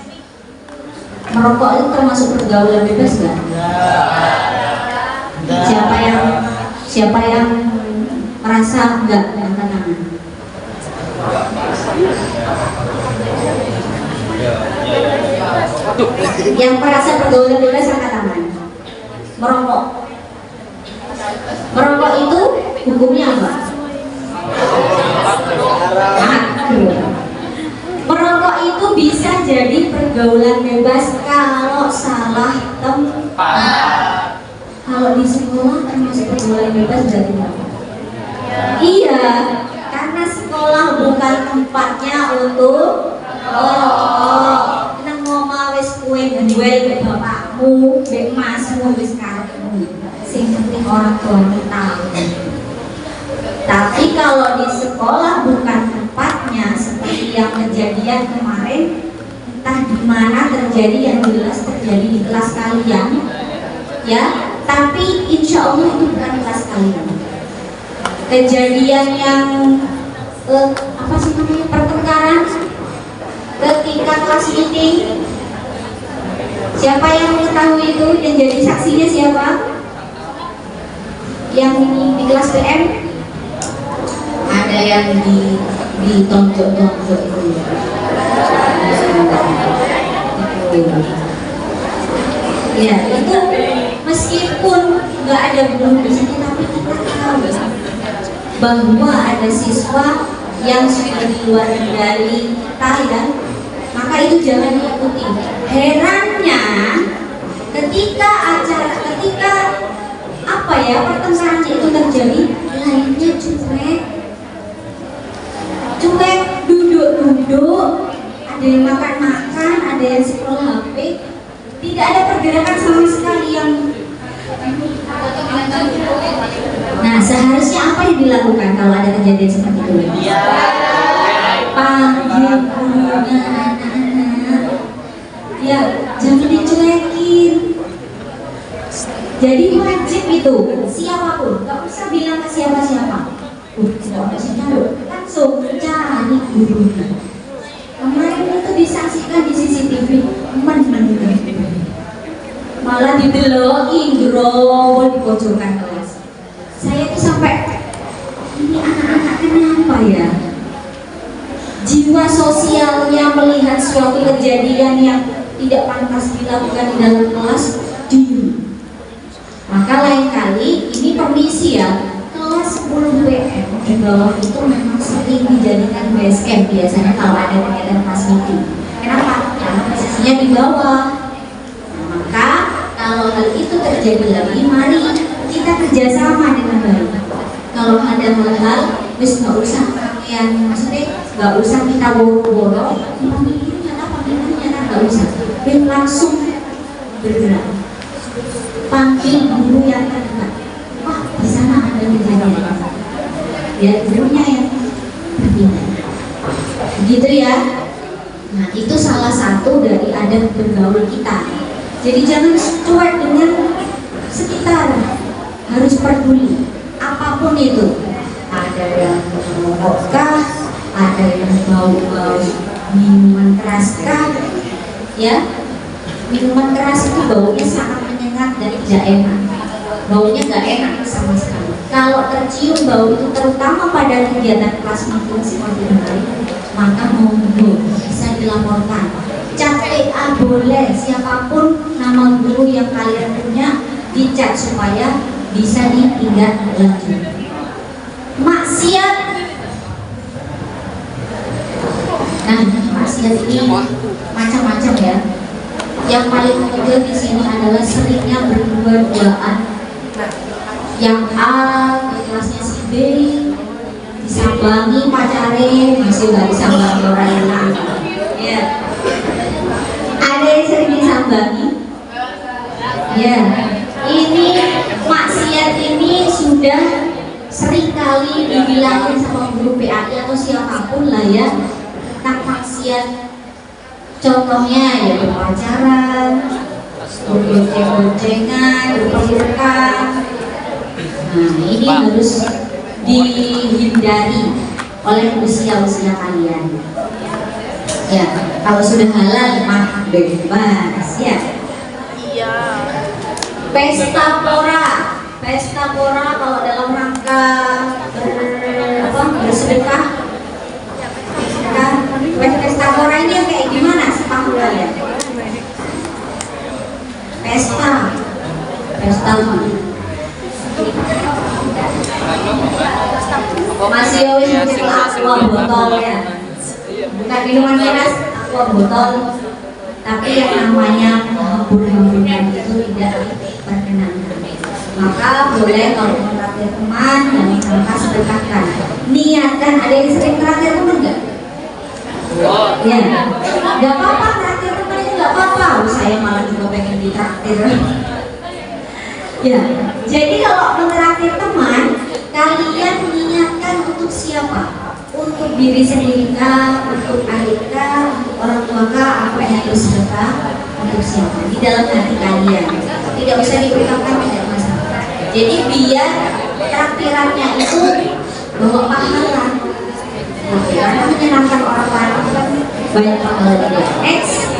merokok itu termasuk pergaulan bebas nggak? Siapa yang merasa enggak angkat tangan? Yang merasa pergaulan bebas angkat tangan. Merokok itu hukumnya apa? Merokok itu bisa jadi pergaulan bebas kalau salah tempat. Kalau di sekolah termasuk pergaulan bebas berarti apa? Iya, karena sekolah bukan tempatnya untuk merokok. Nang ngomong wis kowe duel mbek bapakmu, mbek masmu wis karepmu. Sing penting orang tuamu tahu. Tapi kalau di sekolah bukan tempatnya, seperti yang kejadian kemarin, entah di mana terjadi, yang jelas terjadi di kelas kalian, ya. Tapi insya Allah itu bukan kelas kalian. Kejadian yang apa sih namanya, pertengkaran ketika kelas meeting. Siapa yang mengetahui itu dan jadi saksinya siapa? Yang di kelas PM ada yang ditonjok-tonjok itu. Ya itu meskipun nggak ada belum di sini, tapi kita tahu bahwa ada siswa yang sudah di luar kendali kita, ya, maka itu jangan diikuti. Herannya ketika apa ya, pertengkaran itu terjadi, lainnya cuek, duduk, ada yang makan, ada yang scroll HP, tidak ada pergerakan sama sekali yang. Nah, seharusnya apa yang dilakukan kalau ada kejadian seperti itu? Panggil gurunya anak-anak. Ya, jangan dicuekin. Jadi wajib itu, siapapun, gak usah bilang ke siapa-siapa. Tidak bisa taruh, langsung cari gurunya. Kemarin itu disaksikan di CCTV, malah dideloki growol di pojokan kelas. Saya tuh sampai, ini anak-anak kenapa ya? Jiwa sosialnya melihat suatu kejadian yang tidak pantas dilakukan di dalam kelas, diem. Maka lain kali, ini permisi ya, kelas 10 PM di bawah itu memang sering dijadikan base camp biasanya kalau ada kegiatan kelas meeting. Kenapa? Karena posisinya di bawah. Nah, maka kalau hal itu terjadi lagi, mari kita kerjasama dengan baik. Kalau ada hal-hal, wis nggak usah pakaian, maksudnya nggak usah kita boro-boro, panggilannya nggak usah, dan langsung bergerak. Panggil guru yang terdekat. Wah, di sana ada kejadian. Ya, guru mendahului kita. Jadi jangan cuek dengan sekitar, harus peduli apapun itu. Ada yang merokok, ada yang bau-bau minuman keras kah, ya. Minuman keras itu baunya sangat menyengat dan tidak enak. Baunya nggak enak sama sekali. Kalau tercium bau itu terutama pada kegiatan kelas makin seperti ini, maka monggo bisa dilaporkan. Cat PA boleh, siapapun nama guru yang kalian punya dicat supaya bisa ditindaklanjuti. Maksiat, nah maksiat ini macam-macam ya. Yang paling kecil di sini adalah seringnya berdua-duaan. Yang A di kelasnya si B disambangi pacare, masih nggak disambangi orang lain. Ya, ada yang sering disambangi. Ya, ini maksiat ini sudah sering kali dibilangin sama guru PAI atau siapapun lah ya, tentang maksiat. Contohnya ya berpacaran, berboncengan, berpelukan. Nah ini harus dihindari oleh usia-usia kalian. Ya, kalau sudah halal mah bebas ya. Iya. Pesta pora kalau dalam rangka bersedekah. Pesta pora ini yang kayak gimana sepaham kalian? Pesta masih aqua botol ya, bukan minuman keras, aqua botol. Tapi yang namanya hambur-hamburan itu tidak diperkenankan. Maka boleh kalau traktir teman dan angka sedekahkan. Niatkan, ada yang sering traktir teman nggak? Ya, nggak apa-apa, traktir teman itu nggak apa-apa. Saya malah juga pengen ditraktir. Ya, jadi kalau mentraktir teman, kalian niatkan untuk siapa? Untuk diri sendiri kah, untuk adik kah, untuk orang tua kah, apa yang bersedekah, untuk siapa? Di dalam hati kalian. Tidak usah diungkapkan, tidak masalah. Jadi biar traktirannya itu bawa pahala. Karena menyenangkan orang lain kan banyak pahalanya. Next.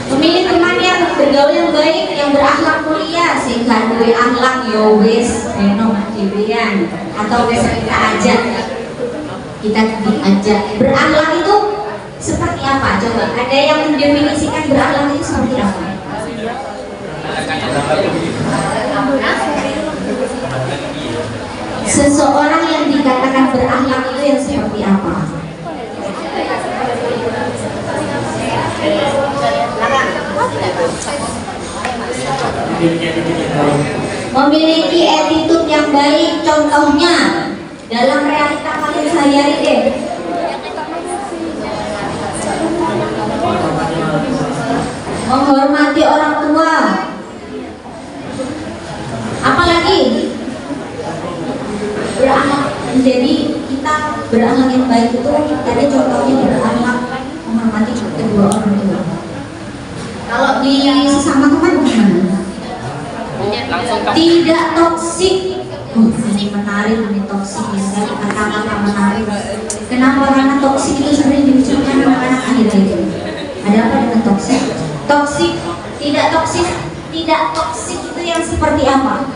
Memilih teman yang bergaul yang baik, yang berakhlak mulia, sehingga duwe akhlak yo wis enom dhewean atau wis kita diajak berakhlak itu seperti apa? Coba ada yang mendefinisikan berakhlak itu seperti apa? Seseorang yang dikatakan berakhlak itu yang seperti apa? Memiliki attitude yang baik, contohnya dalam realita kalian sehari-hari deh. Menghormati orang tua. Apalagi berakhlak. Jadi kita berakhlak yang baik itu tadi contohnya berakhlak menghormati kedua orang tua. Kalau di sesama teman gimana? Tidak toksik. Ini menarik, ini toksik ya, kata-kata menarik. Kenapa karena toksik itu sering diucapkan anak-anak akhir-akhir ini? Ada apa dengan toksik? Toksik, tidak toksik itu yang seperti apa?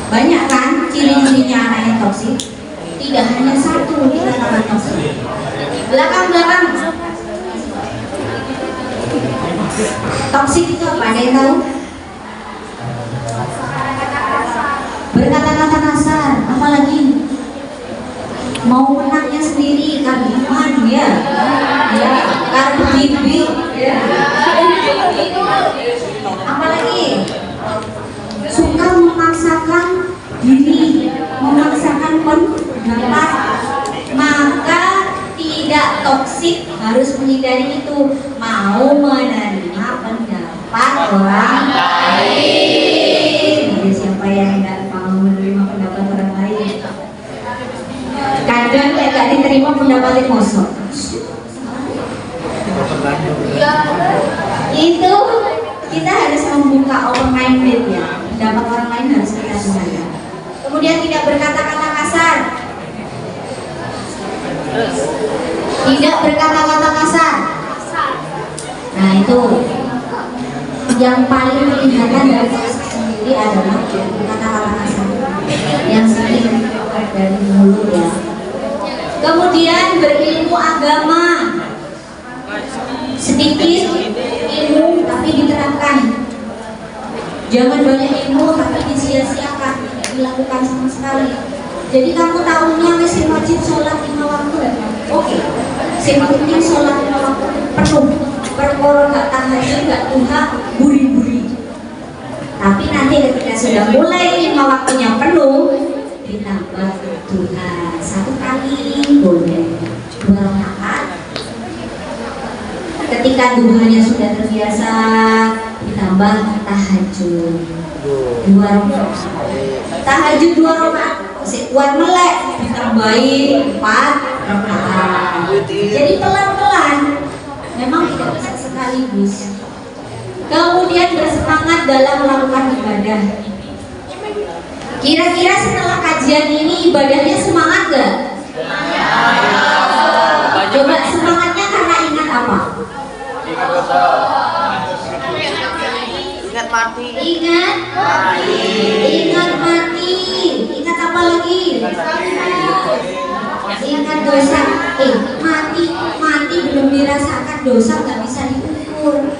Banyak kan ciri-cirinya anak yang toksik? Tidak hanya satu dikatakan toksik. Belakang. Toksik itu apa? Ada yang tahu? Berkata-kata kasar, apalagi mau menangnya sendiri, kabiman ya, karena bibi, ya. Apalagi suka memaksakan diri, memaksakan pendapat, maka tidak toksik, harus menghindari itu. Mau menerima pendapat orang lain. Jadi siapa yang tidak mau menerima pendapat orang lain? Kadang tidak diterima pendapatnya kosong. Itu kita harus membuka open minded ya. Pendapat orang lain harus kita dengarkan. Kemudian tidak berkata-kata kasar. Tidak berkata-kata kasar. Nah itu yang paling kelihatan dari saya sendiri adalah kata-kata kasar yang sering keluar dari mulut ya. Kemudian berilmu agama, sedikit ilmu tapi diterapkan. Jangan banyak ilmu tapi disia-siakan, tidak dilakukan sama sekali. Jadi kamu tahunya masih wajib sholat 5 waktu, oke. Yang penting sholat 5 waktu penuh. Perkara gak tahajud gak duha, buri-buri. Tapi nanti ketika sudah mulai 5 waktunya penuh, ditambah duha 1 kali boleh, 2 rakaat. Ketika duhanya sudah terbiasa, ditambah tahajud 2 rakaat. Tahajud 2 rakaat masih kuat melek, ditambahin 4 rakaat. Jadi pelan-pelan, memang tidak bisa sekaligus. Kemudian bersemangat dalam melakukan ibadah. Kira-kira setelah kajian ini ibadahnya semangat gak? Coba semangatnya karena ingat apa? Ingat mati. Ingat mati. Ingat mati. Ingat apa lagi? Ingat dosa. Mati belum dirasakan, dosa nggak bisa diukur.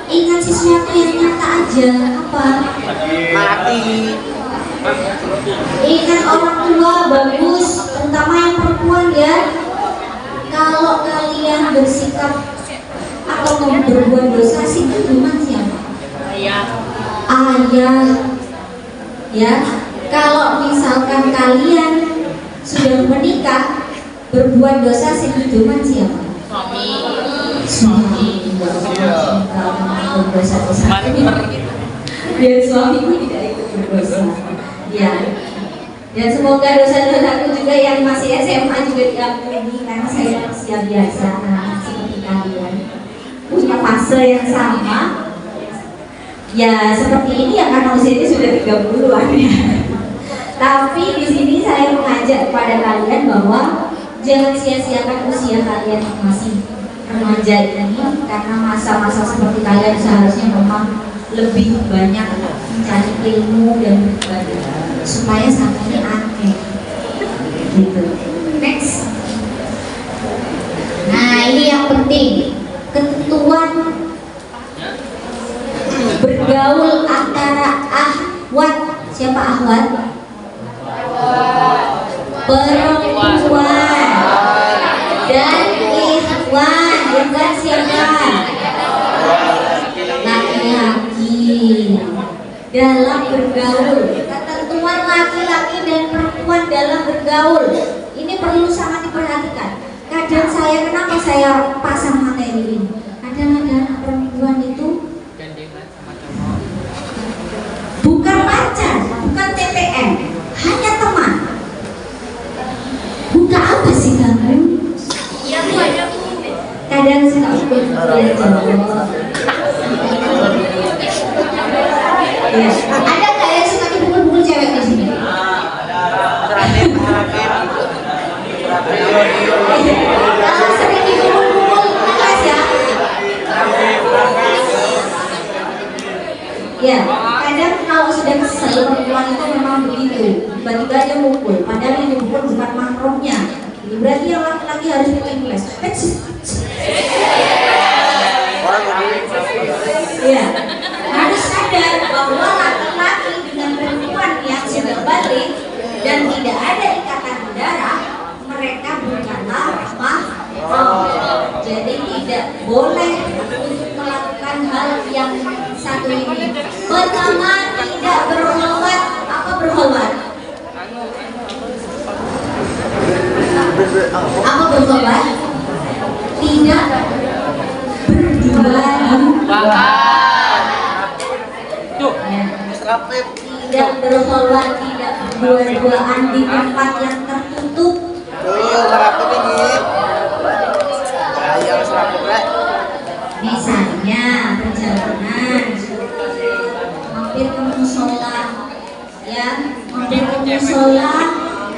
Ingat sesuatu yang nyata aja. Apa? Mati. Ingat orang tua bagus, terutama yang perempuan ya. Kalau kalian bersikap atau berbuat dosa sih cuma siapa? Ayah. Ya. Kalau misalkan kalian sudah menikah berbuat dosa sih cuma siapa? Suami. Kalau berdosa-dosa biar suamiku tidak ikut berdosa. Ya. Dan semoga dosa-dosaku juga yang masih SMA juga diampuni karena saya manusia biasa seperti kalian punya fase yang sama. Ya seperti ini ya karena usianya sudah 30-an ya. Tapi di sini saya mengajak kepada kalian bahwa jangan sia-siakan usia kalian yang masih remaja ini, karena masa-masa seperti kalian seharusnya memang lebih banyak mencari ilmu dan beribadah supaya sampai aneh gitu. Next. Nah ini yang penting, ketentuan bergaul antara ahwat. Siapa ahwat? Perempuan dan ikhwan. Ikhwan siapa? Laki-laki. Dalam bergaul, ketentuan laki-laki dan perempuan dalam bergaul ini perlu sangat diperhatikan. Kadang kenapa saya pasang materi ini? Kadang-kadang perempuan itu bukan pacar, bukan TPM, hanya teman. Buka apa sih kamu? Iya Bu, ada Bu. Kadang suka ya jawab. Ya. Ada nggak yang suka dipukul-pukul cewek di sini? Kalau sering dipukul-pukul kelas ya. Ya, kadang kalau sudah kesel perempuan itu memang begitu. Tiba-tiba dia mukul, padahal yang dipukul bukan mahramnya. Berarti yang laki-laki harus bikin les. Ya, harus sadar bahwa laki-laki dengan perempuan yang sudah balik dan tidak ada ikatan darah, mereka bukanlah mahram. Jadi tidak boleh untuk melakukan hal yang satu ini. Pertama, tidak berkhulwat. Apa berkhulwat? Apa berkhulwat? Tidak tidak berkhulwat, tidak berdua-duaan di tempat yang tertutup. Misalnya perjalanan mampir ke musola, ya, mampir ke musola,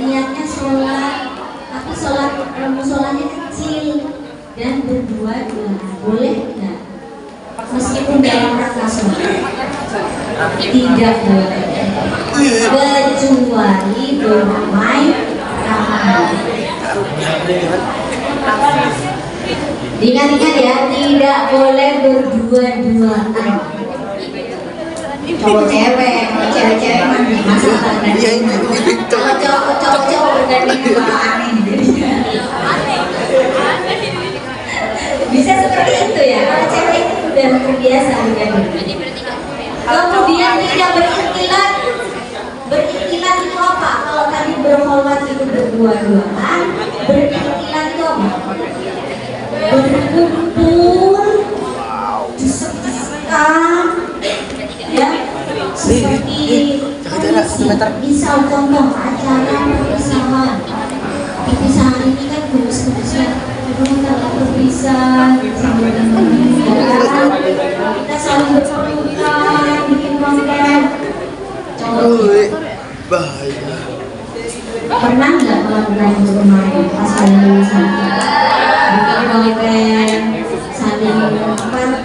niatnya sholat, tapi sholat musolanya kecil dan berdua-dua, boleh nggak? Meskipun dalam rangka sholat, tidak boleh, kecuali bermain kamar. Ingat-ingat ya, tidak boleh berdua-duaan. Cowok cewek, kalau cewek-cewek mah masalah kan. Kalau cowok bergandeng malah aneh jadinya. Bisa seperti itu ya, kalau cewek itu udah terbiasa bergandeng. Kemudian tidak berikhtilat. Berikhtilat itu apa? Kalau tadi berkholwat itu berdua-duaan, berikhtilat itu apa? Berkumpul, desek-desekan, ya, seperti misal contoh acara perpisahan. Perpisahan ini kan kudus-kudusnya, kita berpisah, kita saling berpelukan, bikin konten. Bahaya. Pernah nggak melakukan itu kemarin pas kalian lulusan? Bikin konten, saling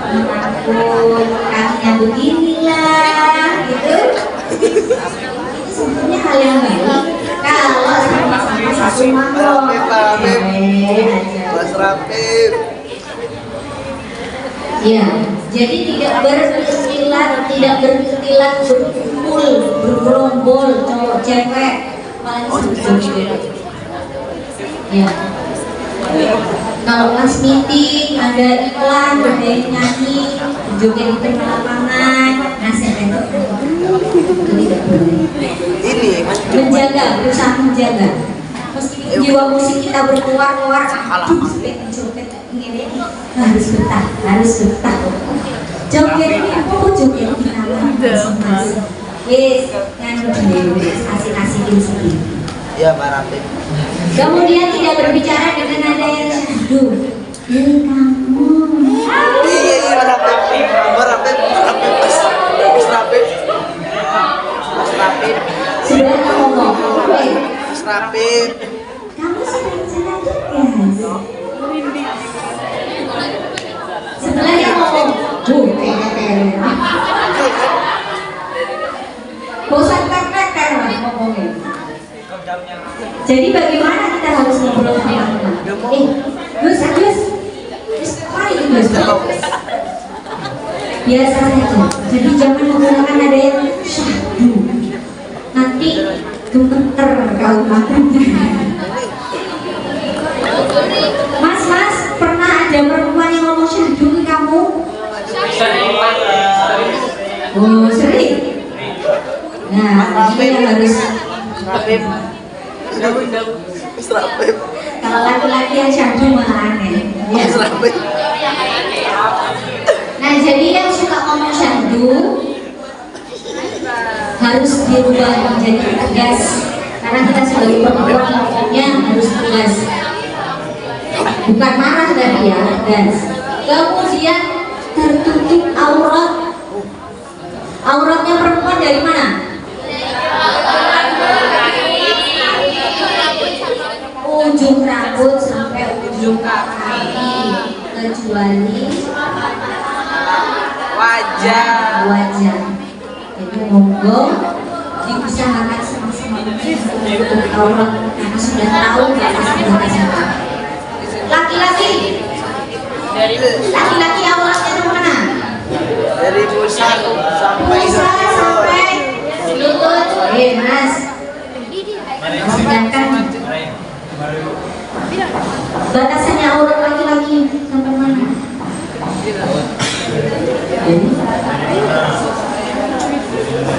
menakut, kakinya beginilah, gitu. Itu sebenarnya hal yang baik. Kalau sama-sama satu mangkok, Mas Rapip. ya, jadi tidak berikhtilat, berkumpul, bergerombol, cowok cewek, apalagi sama cewek. Ya. Kalau pas meeting ada iklan, ada yang nyanyi, joget di tengah lapangan, ngasih itu tidak boleh. Ini Menjaga, berusaha menjaga. Meskipun jiwa musik kita berkeluar-keluar, joget ini harus betah. Joget joget di kamar masing-masing. Yes, nganu dhewe, asik-asikin sedikit. ya Pak Rapip. Kemudian tidak berbicara dengan nada yang syahdu. Kamu. Iya Mas Rapip. Mas Rapip. Sudah ngomong. Mas Rapip. Kamu sedang guys. Sebelahnya ngomong. Bosan kan ngomongnya. Jadi bagaimana kita harus ngobrol sama teman? Gus, mari Gus. Biasa saja. Jadi jangan menggunakan nada yang syahdu. Nanti gemeter kalau makan. Mas, pernah ada perempuan yang ngomong syahdu ke kamu? Oh, sering. Nah, ini yang harus Rapip. Mas Rapip. kalau laki-laki yang syahdu malah aneh. Ya. Mas Rapip. Nah, jadi yang suka ngomong syahdu harus dirubah menjadi tegas, karena kita sebagai perempuan ngomongnya harus tegas, bukan marah tadi ya, tegas. Kemudian tertutup auratnya perempuan dari mana? Ujung rambut sampai ujung kaki, kecuali wajah. Jadi monggo diusahakan semaksimal mungkin untuk aurat, karena sudah tahu batas-batas apa. Laki-laki auratnya dari mana? Dari pusat sampai lutut. Mas. Sedangkan batasannya aurat laki-laki sampai mana?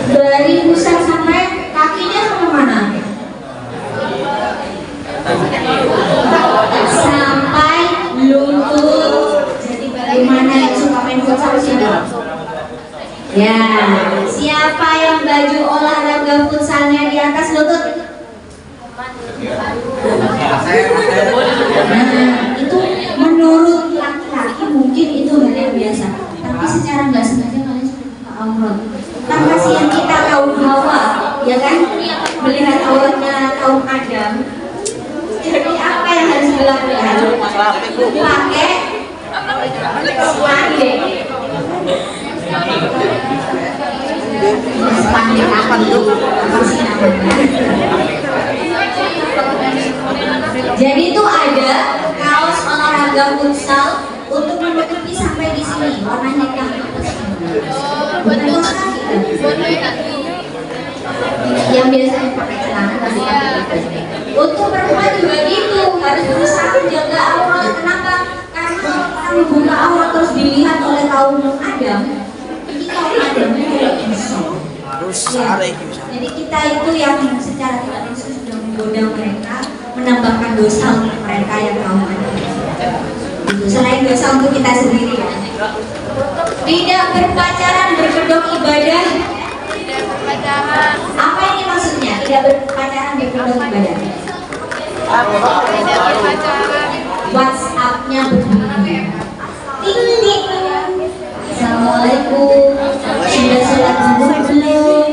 Dari pusat sampai kakinya sampai mana? Sampai lutut. Jadi bagaimana yang suka main futsal sini? Ya, siapa yang baju olahraga futsalnya di atas lutut? Nah, itu menurut laki-laki mungkin itu hal yang biasa, tapi secara nggak sengaja kalian sudah buka aurat. Kan kasihan kita kaum Hawa, ya kan, melihat auratnya kaum Adam. Jadi apa yang harus dilakukan? Serapi bu. Pakai spandek. Spandek apa sih namanya? Jadi itu ada kaos olahraga futsal untuk menutupi sampai di sini, warnanya hitam. Betul sekali. Yang biasanya pakai celana tapi pakai itu. Untuk perempuan juga gitu, harus berusaha menjaga aurat. Kenapa? Karena kalau orang membuka aurat terus dilihat oleh kaum Adam, ini kaum Adamnya kayak bisa. Dosa Ya. Jadi kita itu yang secara tidak langsung sudah menggoda mereka, menambahkan dosa untuk mereka yang kaum Adam. Gitu. Selain dosa untuk kita sendiri ya. Tidak berpacaran berkedok ibadah. Apa ini maksudnya? Tidak berpacaran berkedok ibadah. WhatsApp-nya berbunyi. Ting ting. Assalamualaikum. Sudah sholat zuhur belum?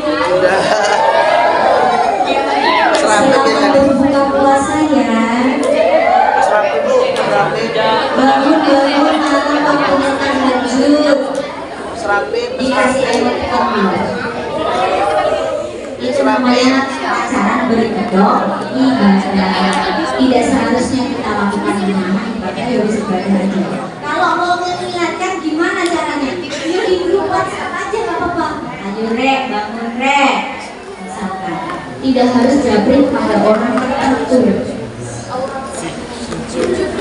Selamat berbuka puasa ya. Serapi bu. Serapi. Bangun malam waktunya tahajud. Serapi. Dikasih air kopi. Itu namanya pacaran berkedok ibadah. Tidak seharusnya kita lakukan di mana ibadah ya harus ibadah aja. Kalau mau mengingatkan gimana caranya? Ya di grup WhatsApp aja nggak apa-apa. Ayo rek, bangun rek. Misalkan tidak harus jabrik pada orang tertentu.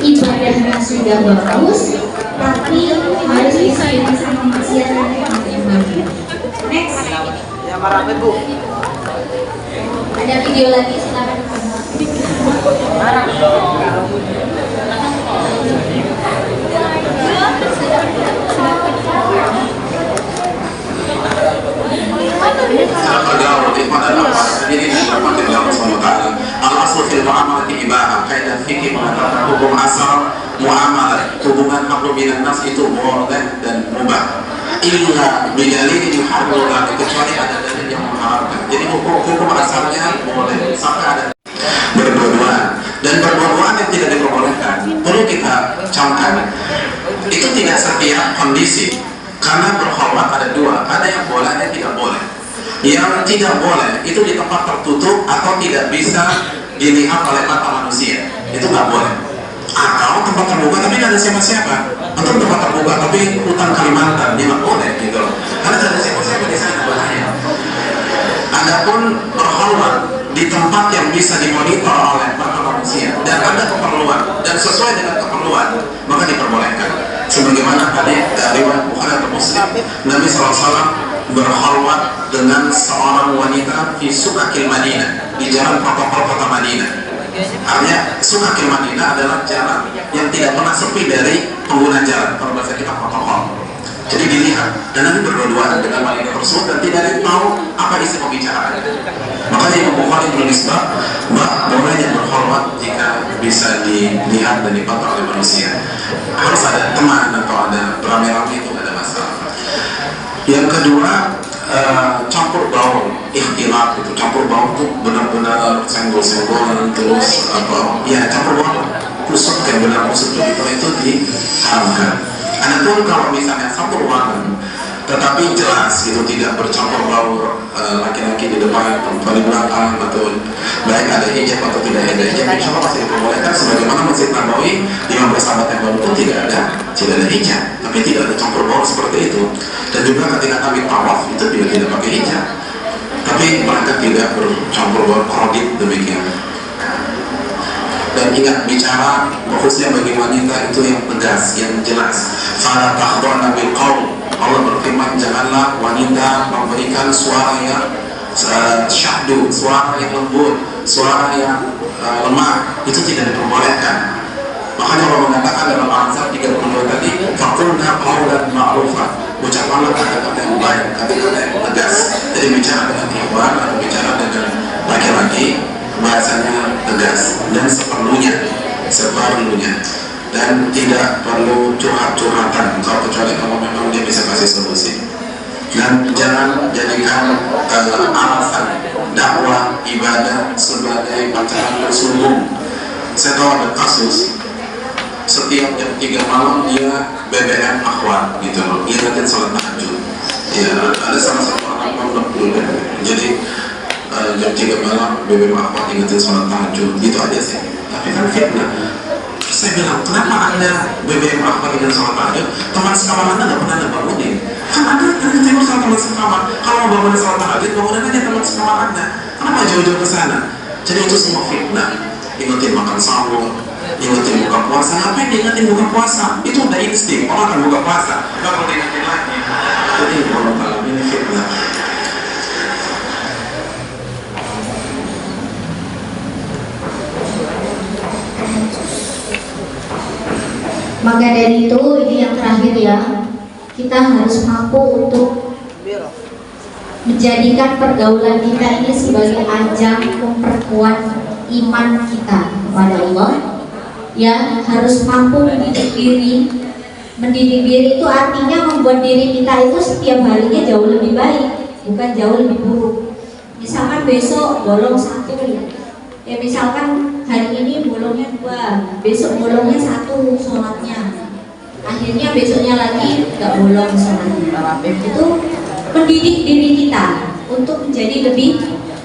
Ibadahnya sudah bagus, tapi harus disesuaikan sama maksiat yang masing-masing. Next. Ya marape bu. Ada video lagi, silakan. Al-aslu fil muamalah ibadah, kaidah fikih mengatakan hukum asal muamalah hubungan makhluk minan nas itu boleh dan mubah. Illa bidalil yuharrimuna, kecuali ada dalil yang mengharamkan. Jadi hukum asalnya boleh sampai ada berdua-duaan, dan berdua-duaan yang tidak diperbolehkan perlu kita camkan. Itu tidak setiap kondisi, karena berkhulwat ada dua, ada yang boleh, ada yang tidak boleh. Yang tidak boleh itu di tempat tertutup atau tidak bisa dilihat oleh mata manusia, itu nggak boleh. Atau tempat terbuka tapi nggak ada siapa-siapa, atau tempat terbuka tapi hutan Kalimantan, dia nggak boleh gitu loh, karena nggak ada siapa-siapa di sana, bahaya. Adapun berkhulwat di tempat yang bisa dimonitor oleh mata manusia dan ada keperluan dan sesuai dengan keperluan, maka diperbolehkan. Sebagaimana tadi riwayat Bukhari atau Muslim, Nabi SAW berkhulwat dengan seorang wanita di Sukakil Madinah, di jalan protokol kota Madinah. Artinya Sukakil Madinah adalah jalan yang tidak pernah sepi dari pengguna jalan, kalau bahasa kita protokol. Jadi dilihat, dan nanti berdua-duaan dengan wanita tersebut dan tidak ada yang tahu apa isi pembicaraan. Makanya Imam Bukhari menulis bab bolehnya berkhulwat jika bisa dilihat dan dipantau oleh manusia. Harus ada teman atau ada beramai-ramai, itu ada masalah. Yang kedua, campur baur, ikhtilaf itu. Campur baur itu benar-benar senggol-senggolan terus apa? Ya campur baur, kusuk yang benar kusuk itu diharamkan. Adapun kalau misalnya satu ruangan tetapi jelas itu tidak bercampur baur, laki-laki di depan, perempuan di belakang, atau baik ada hijab atau tidak ada hijab, insya Allah masih diperbolehkan. Sebagaimana Masjid Nabawi di 15 abad yang baru pun tidak ada hijab, tapi tidak ada campur baur seperti itu. Dan juga ketika Nabi tawaf itu juga tidak pakai hijab, tapi mereka tidak bercampur baur, krodit demikian. Dan ingat, bicara khususnya bagi wanita itu yang tegas, yang jelas. Fala takhdha'na bil qaul. Allah berfirman, janganlah wanita memberikan suara yang syahdu, suara yang lembut, suara yang lemah. Itu tidak diperbolehkan. Makanya Allah mengatakan dalam Al-Anzab 32 tadi, faqulna qawlan ma'rufan. Ucapkanlah kata-kata yang baik, kata-kata yang tegas. Jadi bicara dengan ikhwan atau bicara dengan laki-laki, bahasanya tegas dan seperlunya, dan tidak perlu curhat-curhatan. Kecuali kalau kasih solusi. Dan jangan jadikan alasan dakwah ibadah sebagai pacaran berselubung. Saya tahu ada kasus setiap jam 3 malam dia BBM akhwat gitu loh, ingatin sholat tahajud. Ya, ada salah satu orang pondok dulu, jadi jam 3 malam BBM akhwat ingatin sholat tahajud, gitu aja sih. Tapi kan fitnah. Saya bilang, kenapa anda BBM akhwat ingatin sholat tahajud, teman sekamar anda nggak pernah ada bangunin? Kan anda tidur sama teman sekamar, kalau mau bangunin sholat tahajud, bangunin aja teman sekamar anda. Kenapa jauh-jauh ke sana? Jadi itu semua fitnah. Ingetin makan sahur, ingetin buka puasa. Ngapain diingetin buka puasa? Itu udah insting, orang akan buka puasa, nggak perlu diingetin lagi. Jadi Allah Ta'ala ini fitnah. Maka dari itu, ini yang terakhir ya, kita harus mampu untuk menjadikan pergaulan kita ini sebagai ajang memperkuat iman kita kepada Allah. Ya, harus mampu mendidik diri. Mendidik diri itu artinya membuat diri kita itu setiap harinya jauh lebih baik, bukan jauh lebih buruk. Misalkan besok bolong 1, ya misalkan hari ini bolongnya 2, besok bolongnya 1 sholatnya, akhirnya besoknya lagi nggak bolong sholatnya. Itu mendidik diri kita untuk menjadi lebih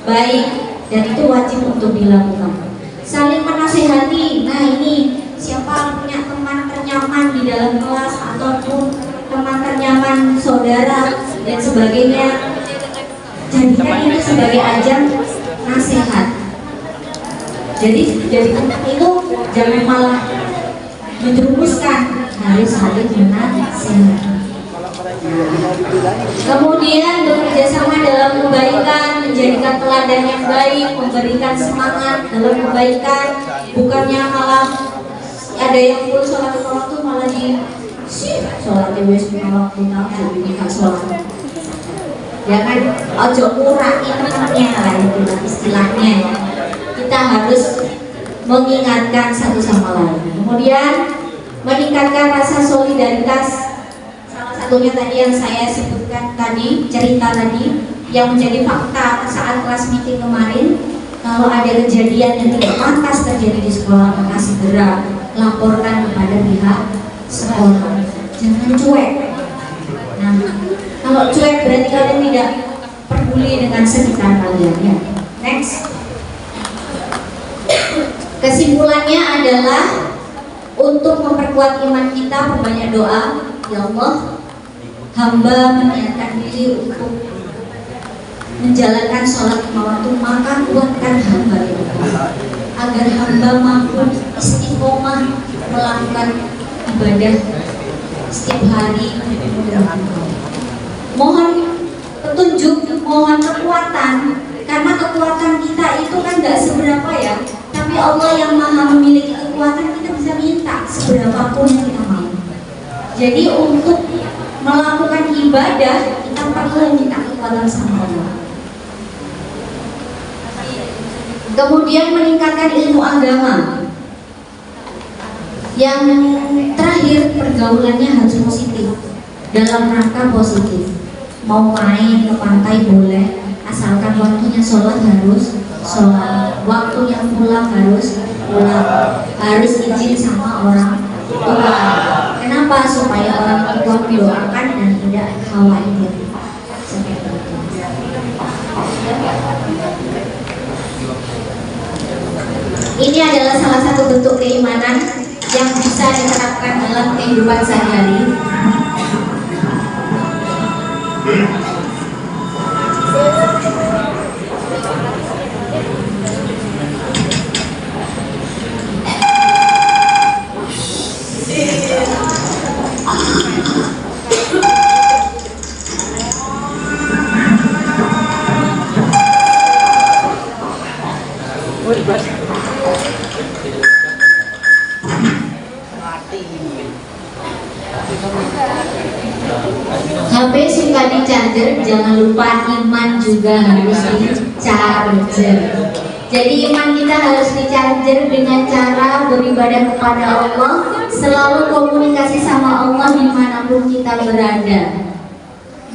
baik, dan itu wajib untuk dilakukan. Saling menasehati, nah ini siapa punya teman ternyaman di dalam kelas ataupun teman ternyaman saudara dan sebagainya, jadikan ini sebagai ajang nasihat. Jadi itu jangan malah menjerumuskan, harus saling menasehati. Kemudian bekerjasama dalam kebaikan, menjadikan teladan yang baik, memberikan semangat dalam kebaikan, bukannya malah ada yang full sholat waktu malah di sholat wes waktu tahu ini kan sholat. Ya kan, ojo murahin temennya lah itu istilahnya. Kita harus mengingatkan satu sama lain. Kemudian meningkatkan rasa solidaritas. Satunya tadi yang saya sebutkan tadi, cerita tadi yang menjadi fakta saat kelas meeting kemarin. Kalau ada kejadian yang tidak pantas terjadi di sekolah, maka segera laporkan kepada pihak sekolah. Jangan cuek. Nah, kalau cuek berarti kalian tidak peduli dengan sekitar kalian ya. Next. Kesimpulannya adalah untuk memperkuat iman kita, perbanyak doa. Ya Allah, hamba meniatkan diri untuk menjalankan sholat lima waktu, maka kuatkan hamba ya Allah, agar hamba mampu istiqomah melakukan ibadah setiap hari. Mohon petunjuk, mohon kekuatan, karena kekuatan kita itu kan gak seberapa ya, tapi Allah yang maha memiliki kekuatan, kita bisa minta seberapapun yang kita mau. Jadi untuk melakukan ibadah kita perlu minta kekuatan sama Allah. Kemudian meningkatkan ilmu agama. Yang terakhir, pergaulannya harus positif, dalam rangka positif. Mau main ke pantai boleh, asalkan waktunya sholat harus sholat, waktunya pulang harus pulang, harus izin sama orang tua. Kenapa? Supaya orang tua mendoakan dan tidak khawatir. Seperti itu. Ini adalah salah satu bentuk keimanan yang bisa diterapkan dalam kehidupan sehari-hari. HP suka di charger, jangan lupa iman juga harus di charger. Jadi iman kita harus di charger dengan cara beribadah kepada Allah, selalu komunikasi sama Allah dimanapun kita berada.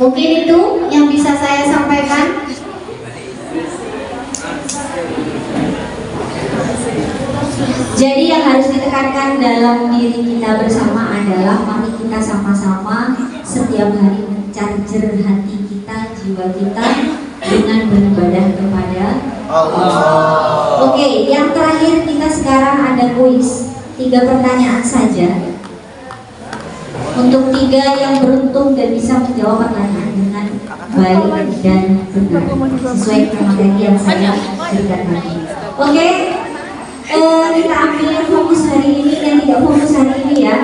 Mungkin itu yang bisa saya sampaikan. Jadi yang harus ditekankan dalam diri kita bersama adalah mari kita sama-sama setiap hari mencharger hati kita, jiwa kita dengan beribadah kepada Allah. Oke, yang terakhir kita sekarang ada kuis 3 pertanyaan saja. Untuk 3 yang beruntung dan bisa menjawab pertanyaan dengan baik dan benar sesuai materi yang saya berikan tadi. Oke. Kita ambil yang fokus hari ini dan tidak fokus hari ini ya.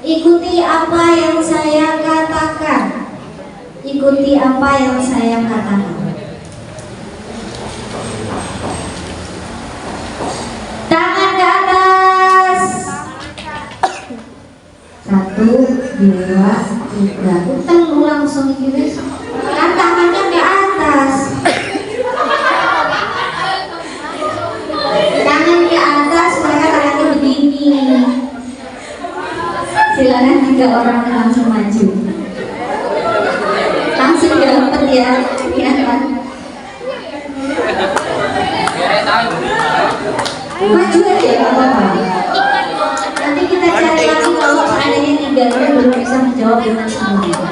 Ikuti apa yang saya katakan. Ikuti apa yang saya katakan. Tangan ke atas. 1, 2, 3. Utang lu langsung gitu. Kan tangannya ke atas. Tangan ke atas, mereka tangannya begini. Silakan 3 orang langsung maju. Langsung dapat ya, kelihatan. Maju aja, nggak apa-apa. Nanti kita cari lagi kalau seandainya 3 orang belum bisa menjawab dengan semua.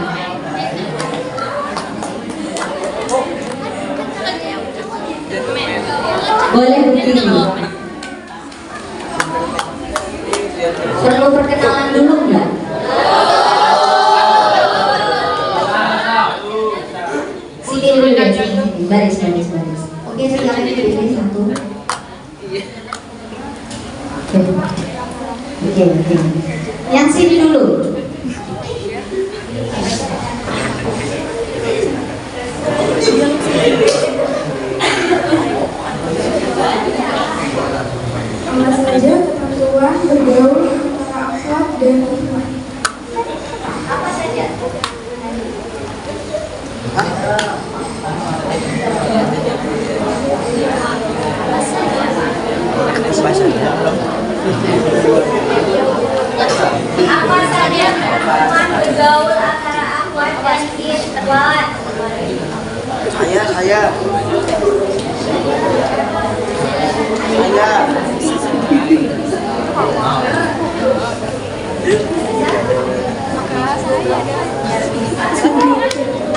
Boleh berdiri. Perlu perkenalan dulu nggak? Sini dulu ya, sini. Baris. Oke, silakan berdiri 1. Oke. Yang sini dulu. Sama saja kepatuhan bergaul antara akhlak dan iman. Apa saja? Apa saja teman bergaul antara akhlak dan iman? Saya.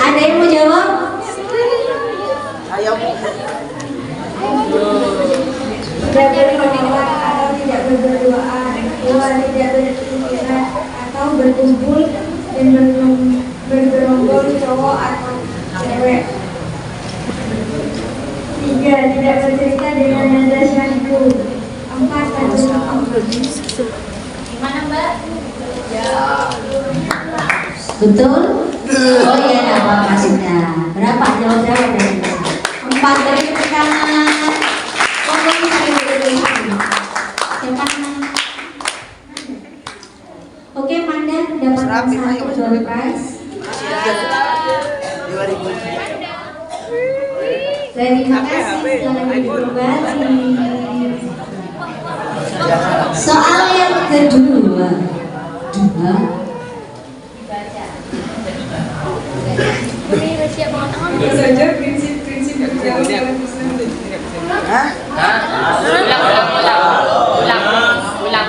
Ada yang mau jawab? Saya Tidak berkawan atau tidak berduaan, tidak berpikiran atau berkumpul dan bergerombol cowok atau cewek. 3. Tidak bercerita dengan nada syahdu. 4. Gimana Mbak? Betul? Oh iya, enggak apa-apa sudah. Berapa? Jawab berapa dari 4 dari pertanyaan. Pokoknya saya berdiri. Siapa namanya? Oke, Manda mendapatkan 1 door prize. Terima kasih. Selamat berbagi. Soal yang kedua. Apa saja prinsip-prinsip bergaul dalam Islam? Ulang.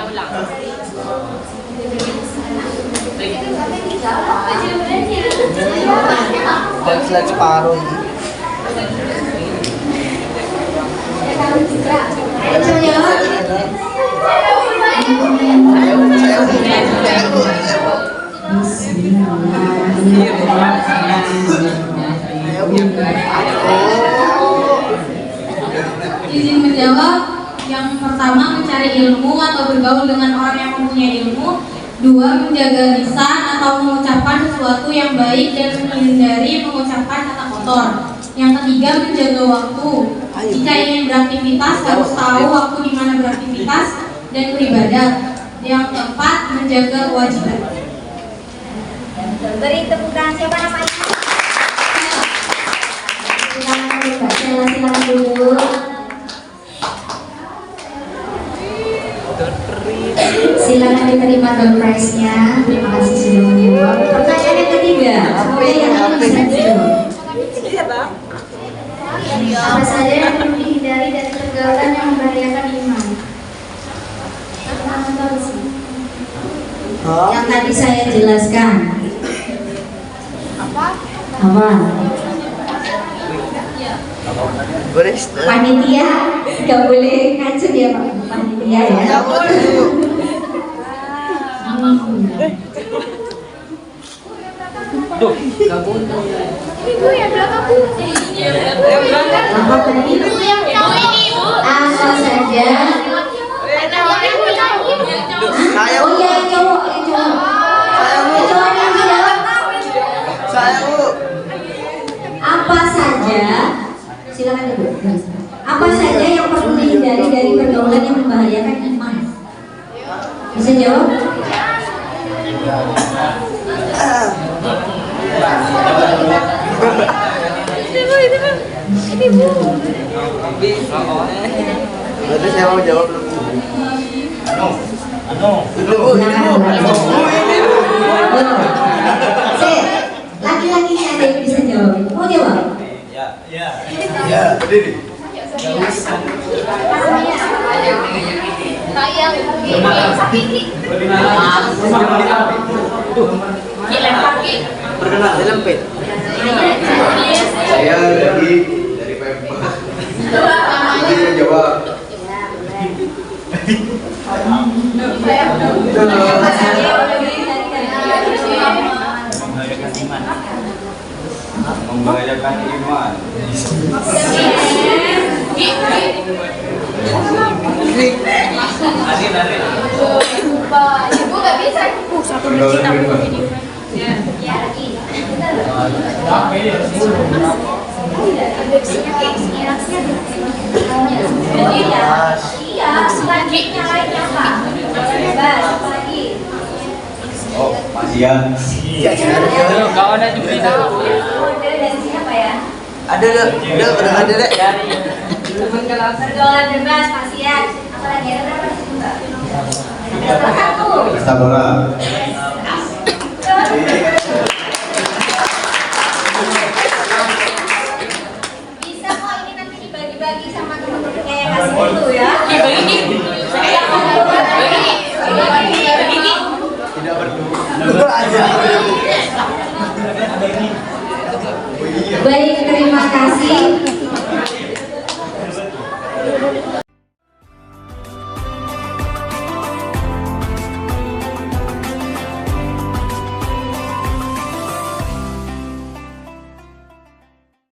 dan slide separuh ini. Ayo jawab. Izin menjawab. Yang pertama, mencari ilmu atau bergaul dengan orang yang mempunyai ilmu. 2. Menjaga lisan atau mengucapkan sesuatu yang baik dan menghindari mengucapkan kata kotor. Yang ketiga, menjaga waktu. Jika ingin beraktivitas, harus tahu waktu di mana beraktivitas dan beribadah. Yang keempat, menjaga kewajiban. Beri tepuk tangan, siapa namanya? Silakan dulu. Silakan diterima door prize-nya. Terima kasih sudah menjawab. Pertanyaan yang ketiga. Semoga yang ini Apa saja yang perlu dihindari dari pergaulan yang membahayakan iman? Yang tadi saya jelaskan. Apa? Panitia nggak boleh ngacung ya Pak. Panitia ya. Apa tadi? Apa saja? Saya, Oh ya, cowok. Cowok yang jawab. saya Bu. Apa saja? Silakan Ibu. Apa saja yang perlu dihindari dari pergaulan yang membahayakan iman? Bisa jawab? Berarti saya mau jawab dulu. Laki-lakinya ada yang bisa jawab. Mau jawab? Perkenalan dilempit. Saya dari Pemkot. Jadi menjawab. Membahayakan iman. Ibu nggak bisa. Pergaulan bebas. Selanjutnya lainnya Pak. Bebas, apa lagi? Oh, pasien. Model dari siapa ya? Ada deh. Pergaulan bebas, pasien. Apa lagi? Ada berapa di situ Mbak? Ada satu. Kesabaran. Bisa kok ini nanti dibagi-bagi sama teman-temannya yang kasih dulu ya. Tidak berdua. Baik, terima kasih.